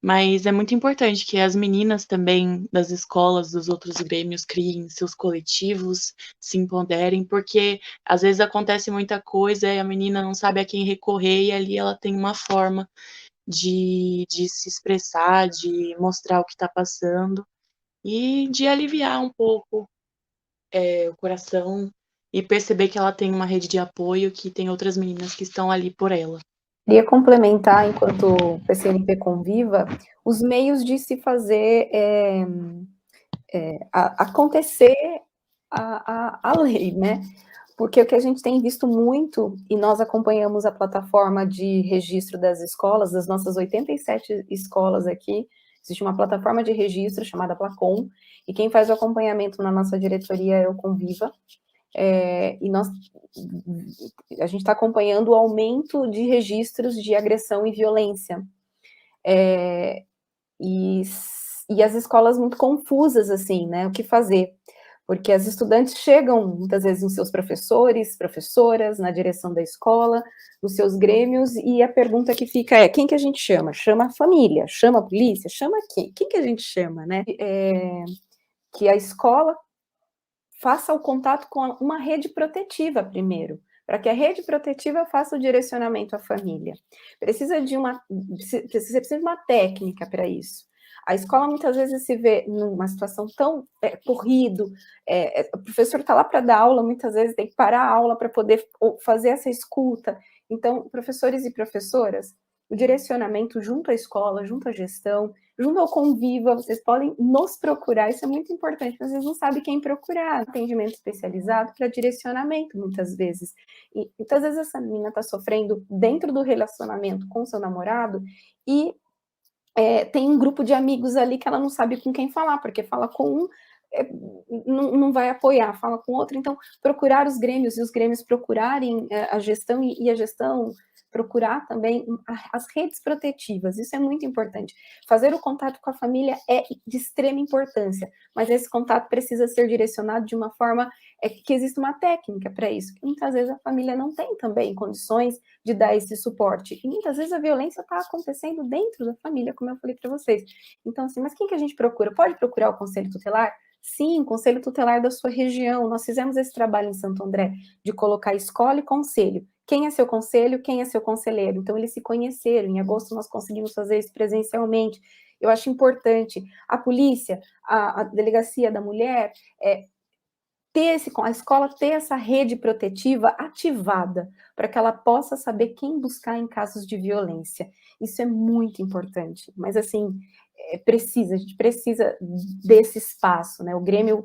mas é muito importante que as meninas também das escolas, dos outros grêmios, criem seus coletivos, se empoderem, porque às vezes acontece muita coisa e a menina não sabe a quem recorrer, e ali ela tem uma forma de se expressar, de mostrar o que está passando e de aliviar um pouco o coração e perceber que ela tem uma rede de apoio, que tem outras meninas que estão ali por ela. Queria complementar, enquanto o PCNP conviva, os meios de se fazer acontecer a lei, né? Porque o que a gente tem visto muito, e nós acompanhamos a plataforma de registro das escolas, das nossas 87 escolas aqui, existe uma plataforma de registro chamada Placom, e quem faz o acompanhamento na nossa diretoria é o Conviva, e a gente está acompanhando o aumento de registros de agressão e violência. E as escolas muito confusas, assim, né, o que fazer? Porque as estudantes chegam, muitas vezes, nos seus professores, professoras, na direção da escola, nos seus grêmios, e a pergunta que fica é, quem que a gente chama? Chama a família? Chama a polícia? Chama quem? Quem que a gente chama, né? Que a escola faça o contato com uma rede protetiva primeiro, para que a rede protetiva faça o direcionamento à família. Precisa de uma técnica para isso. A escola muitas vezes se vê numa situação tão corrido, o professor está lá para dar aula, muitas vezes tem que parar a aula para poder fazer essa escuta. Então, professores e professoras, o direcionamento junto à escola, junto à gestão, junto ao Conviva, vocês podem nos procurar, isso é muito importante, mas vocês não sabem quem procurar. Atendimento especializado para direcionamento, muitas vezes. E muitas vezes essa menina está sofrendo dentro do relacionamento com seu namorado e tem um grupo de amigos ali que ela não sabe com quem falar, porque fala com um, não vai apoiar, fala com outro. Então, procurar os grêmios e os grêmios procurarem a gestão e a gestão procurar também as redes protetivas, isso é muito importante. Fazer o contato com a família é de extrema importância, mas esse contato precisa ser direcionado de uma forma que exista uma técnica para isso, que muitas vezes a família não tem também condições de dar esse suporte, e muitas vezes a violência está acontecendo dentro da família, como eu falei para vocês. Então, assim, mas quem que a gente procura? Pode procurar o Conselho Tutelar? Sim, Conselho Tutelar da sua região. Nós fizemos esse trabalho em Santo André, de colocar escola e conselho. Quem é seu conselho, quem é seu conselheiro? Então, eles se conheceram. Em agosto, nós conseguimos fazer isso presencialmente. Eu acho importante. A polícia, a delegacia da mulher, a escola ter essa rede protetiva ativada, para que ela possa saber quem buscar em casos de violência. Isso é muito importante. Mas, assim, a gente precisa desse espaço, né? O Grêmio,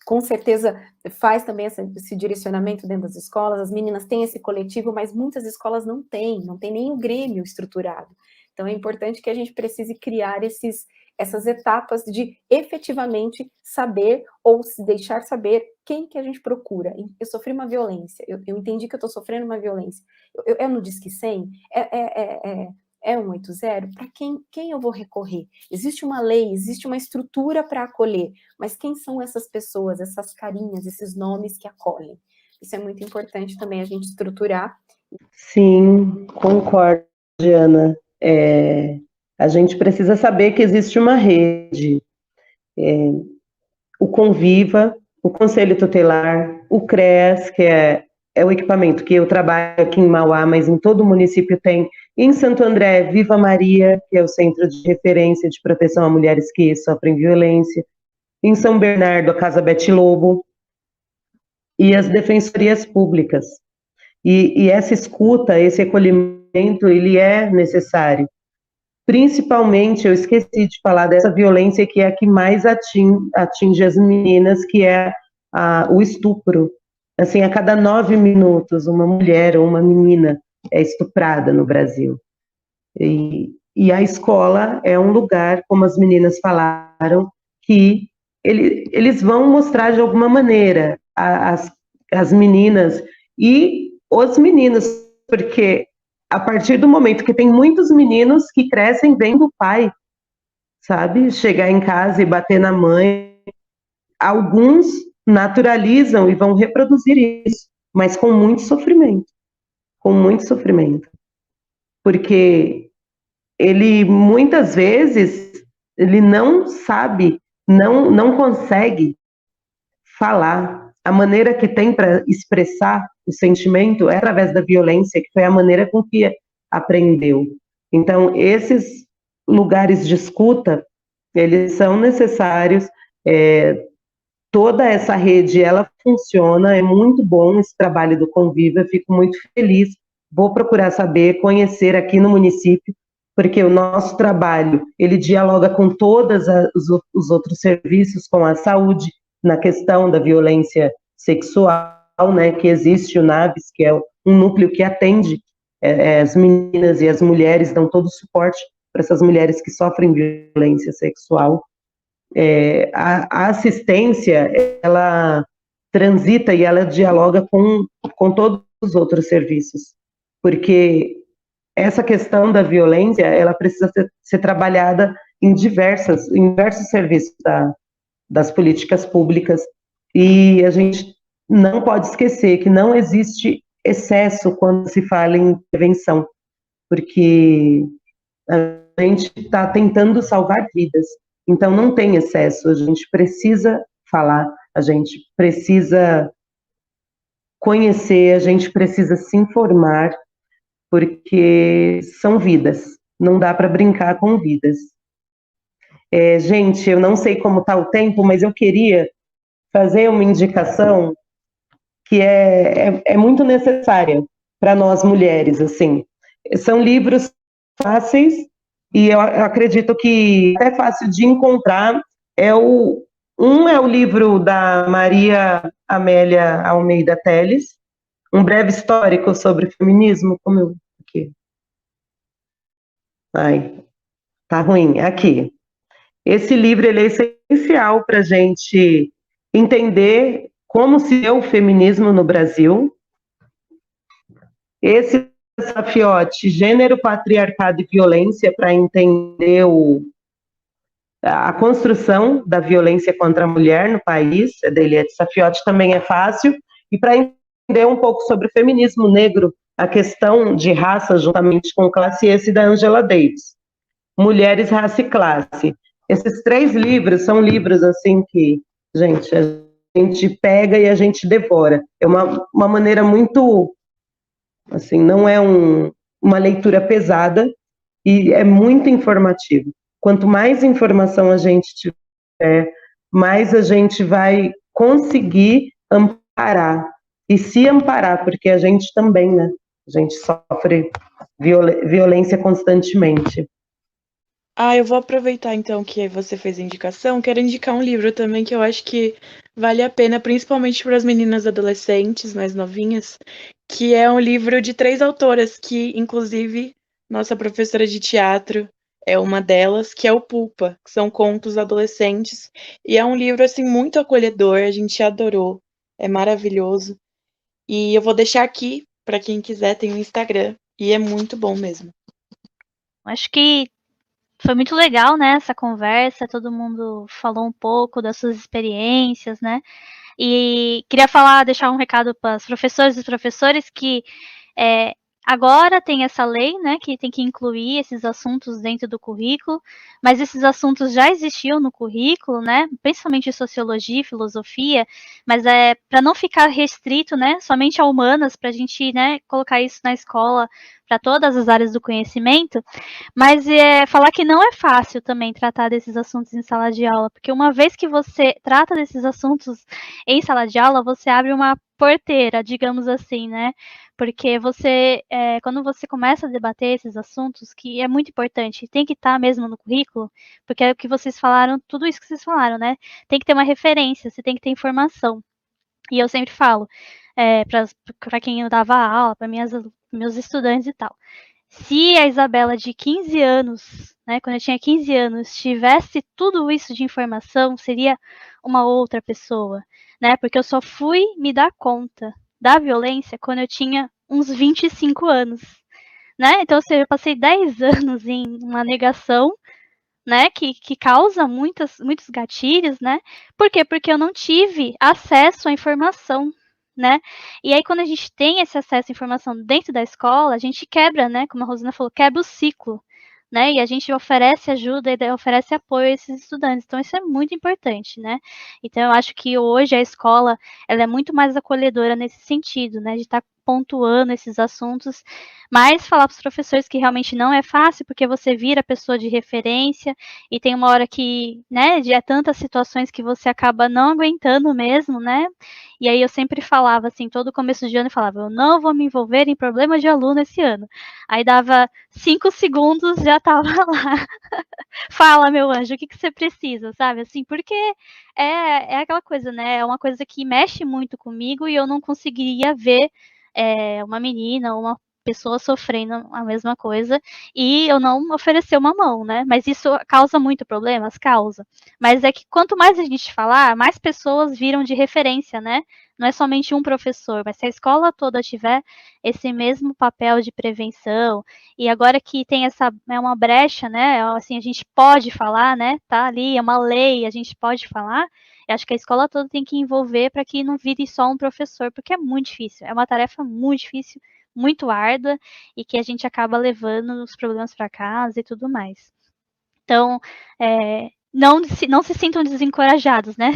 com certeza, faz também esse direcionamento dentro das escolas, as meninas têm esse coletivo, mas muitas escolas não têm nem o Grêmio estruturado. Então, é importante que a gente precise criar essas etapas de efetivamente saber ou se deixar saber quem que a gente procura. Eu sofri uma violência, eu entendi que eu estou sofrendo uma violência. É no Disque 100? É 180? Para quem eu vou recorrer? Existe uma lei, existe uma estrutura para acolher, mas quem são essas pessoas, essas carinhas, esses nomes que acolhem? Isso é muito importante também a gente estruturar. Sim, concordo, Diana. A gente precisa saber que existe uma rede, o Conviva, o Conselho Tutelar, o CREAS, que é o equipamento que eu trabalho aqui em Mauá, mas em todo o município tem. Em Santo André, Viva Maria, que é o Centro de Referência de Proteção a Mulheres que Sofrem Violência. Em São Bernardo, a Casa Bete Lobo. E as defensorias públicas. E essa escuta, esse acolhimento, ele é necessário. principalmente, eu esqueci de falar dessa violência que é a que mais atinge as meninas, que é o estupro. Assim, a cada 9 minutos, uma mulher ou uma menina é estuprada no Brasil. E a escola é um lugar, como as meninas falaram, que eles vão mostrar de alguma maneira as meninas e os meninos, porque a partir do momento que tem muitos meninos que crescem vendo o pai, sabe, chegar em casa e bater na mãe, alguns naturalizam e vão reproduzir isso, mas com muito sofrimento, porque ele muitas vezes ele não sabe, não consegue falar. A maneira que tem para expressar o sentimento é através da violência, que foi a maneira com que aprendeu. Então, esses lugares de escuta, eles são necessários. Toda essa rede, ela funciona, é muito bom esse trabalho do Conviva, fico muito feliz. Vou procurar saber, conhecer aqui no município, porque o nosso trabalho, ele dialoga com todos os outros serviços, com a saúde, na questão da violência sexual, né, que existe o NAVES, que é um núcleo que atende as meninas e as mulheres, dão todo o suporte para essas mulheres que sofrem violência sexual. A assistência, ela transita e ela dialoga com todos os outros serviços, porque essa questão da violência, ela precisa ser trabalhada em diversos serviços das políticas públicas, e a gente não pode esquecer que não existe excesso quando se fala em prevenção, porque a gente está tentando salvar vidas, então não tem excesso, a gente precisa falar, a gente precisa conhecer, a gente precisa se informar, porque são vidas, não dá para brincar com vidas. Gente, eu não sei como está o tempo, mas eu queria fazer uma indicação que é muito necessária para nós mulheres, assim. São livros fáceis e eu acredito que é fácil de encontrar. Um é o livro da Maria Amélia Almeida Teles, Um Breve Histórico sobre Feminismo, como eu... Aqui. Ai, tá ruim. Aqui. Esse livro ele é essencial para a gente entender como se deu o feminismo no Brasil. Esse Safiotti, Gênero, Patriarcado e Violência, para entender a construção da violência contra a mulher no país, da Eliette Safiotti, também é fácil. E para entender um pouco sobre o feminismo negro, a questão de raça, juntamente com classe, esse da Angela Davis. Mulheres, Raça e Classe. Esses 3 livros são livros assim que, gente, a gente pega e a gente devora. É uma maneira muito, assim, não é uma leitura pesada e é muito informativo. Quanto mais informação a gente tiver, mais a gente vai conseguir amparar. E se amparar, porque a gente também, né? A gente sofre violência constantemente. Eu vou aproveitar então que você fez a indicação. Quero indicar um livro também que eu acho que vale a pena, principalmente para as meninas adolescentes mais novinhas, que é um livro de 3 autoras, que inclusive nossa professora de teatro é uma delas, que é o Pulpa, que são contos adolescentes, e é um livro assim muito acolhedor, a gente adorou, é maravilhoso. E eu vou deixar aqui para quem quiser, tem o Instagram, e é muito bom mesmo. Acho que foi muito legal, né, essa conversa, todo mundo falou um pouco das suas experiências, né, e queria deixar um recado para os professores e professores que agora tem essa lei, né, que tem que incluir esses assuntos dentro do currículo, mas esses assuntos já existiam no currículo, né, principalmente sociologia e filosofia, mas para não ficar restrito, né, somente a humanas, para a gente, né, colocar isso na escola para todas as áreas do conhecimento, mas falar que não é fácil também tratar desses assuntos em sala de aula, porque uma vez que você trata desses assuntos em sala de aula, você abre uma porteira, digamos assim, né, Porque você, quando você começa a debater esses assuntos, que é muito importante, tem que estar mesmo no currículo, porque é o que vocês falaram, tudo isso que vocês falaram, né? Tem que ter uma referência, você tem que ter informação. E eu sempre falo, para quem eu dava aula, para meus estudantes e tal. Se a Isabela de 15 anos, né, quando eu tinha 15 anos, tivesse tudo isso de informação, seria uma outra pessoa, né? Porque eu só fui me dar conta da violência quando eu tinha uns 25 anos, né? Então, ou seja, eu passei 10 anos em uma negação, né, que causa muitos gatilhos, né? Por quê? Porque eu não tive acesso à informação, né? E aí, quando a gente tem esse acesso à informação dentro da escola, a gente quebra, né? Como a Rosana falou, quebra o ciclo, né? E a gente oferece ajuda e oferece apoio a esses estudantes. Então, isso é muito importante, né? Então, eu acho que hoje a escola, ela é muito mais acolhedora nesse sentido, né? De estar pontuando esses assuntos, mas falar para os professores que realmente não é fácil, porque você vira pessoa de referência e tem uma hora que, né, é tantas situações que você acaba não aguentando mesmo, né? E aí eu sempre falava assim, todo começo de ano eu falava, eu não vou me envolver em problemas de aluno esse ano. Aí dava 5 segundos, já tava lá. Fala, meu anjo, o que você precisa, sabe? Assim, porque é aquela coisa, né? É uma coisa que mexe muito comigo e eu não conseguiria ver uma menina ou uma pessoa sofrendo a mesma coisa e eu não oferecer uma mão, né? Mas isso causa muito problemas? Causa. Mas é que quanto mais a gente falar, mais pessoas viram de referência, né? Não é somente um professor, mas se a escola toda tiver esse mesmo papel de prevenção, e agora que tem essa uma brecha, né? Assim, a gente pode falar, né? Tá ali, é uma lei, a gente pode falar. Eu acho que a escola toda tem que envolver para que não vire só um professor, porque é muito difícil, é uma tarefa muito difícil, muito árdua, e que a gente acaba levando os problemas para casa e tudo mais. Então, não se sintam desencorajados, né?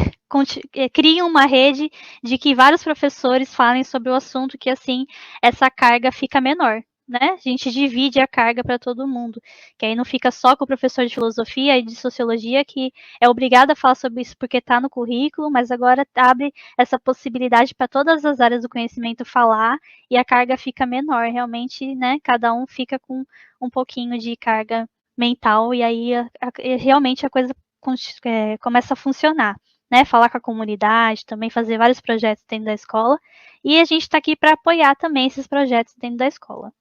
Criem uma rede de que vários professores falem sobre o assunto, que assim essa carga fica menor, né? A gente divide a carga para todo mundo, que aí não fica só com o professor de filosofia e de sociologia, que é obrigado a falar sobre isso porque está no currículo, mas agora abre essa possibilidade para todas as áreas do conhecimento falar e a carga fica menor, realmente, né? Cada um fica com um pouquinho de carga mental e aí realmente a coisa começa a funcionar, né? Falar com a comunidade, também fazer vários projetos dentro da escola, e a gente está aqui para apoiar também esses projetos dentro da escola.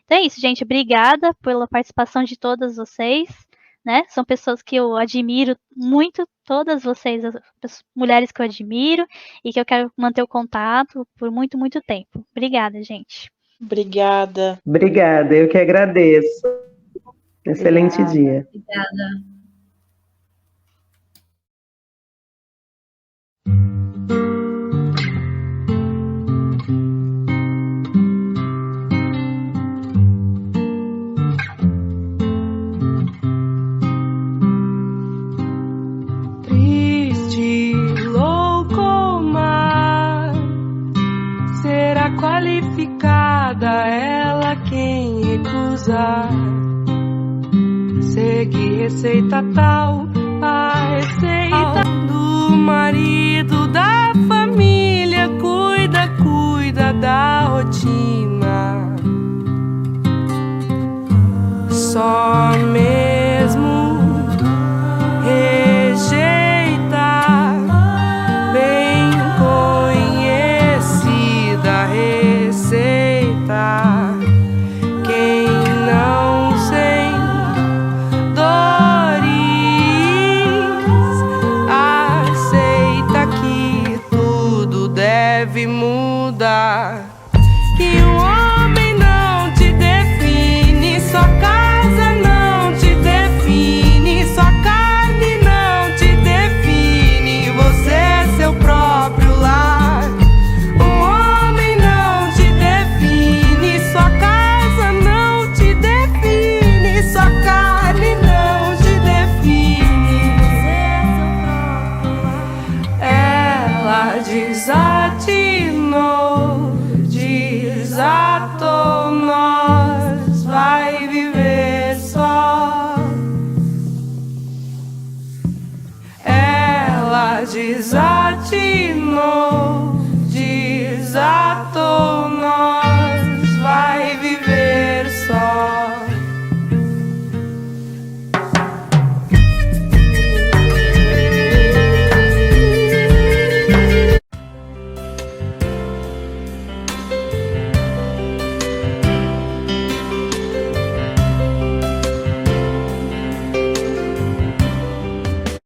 Então é isso, gente. Obrigada pela participação de todas vocês, né? São pessoas que eu admiro muito, todas vocês, as mulheres que eu admiro e que eu quero manter o contato por muito, muito tempo. Obrigada, gente. Obrigada. Obrigada, eu que agradeço. Excelente dia. Obrigada. Triste, louco mar, será qualificada ela quem recusar. Segue receita tal, a receita do marido da família, cuida da rotina. Só mesmo rejeita, bem conhecida receita. Quem não sem dores aceita que tudo deve mudar. Que um homem não te define, sua casa não te define, sua carne não te define, você é seu próprio lar. Um homem não te define, sua casa não te define, sua carne não te define, você é seu próprio lar. Ela desatinou, desatou, nós vai viver só. Ela desatinou,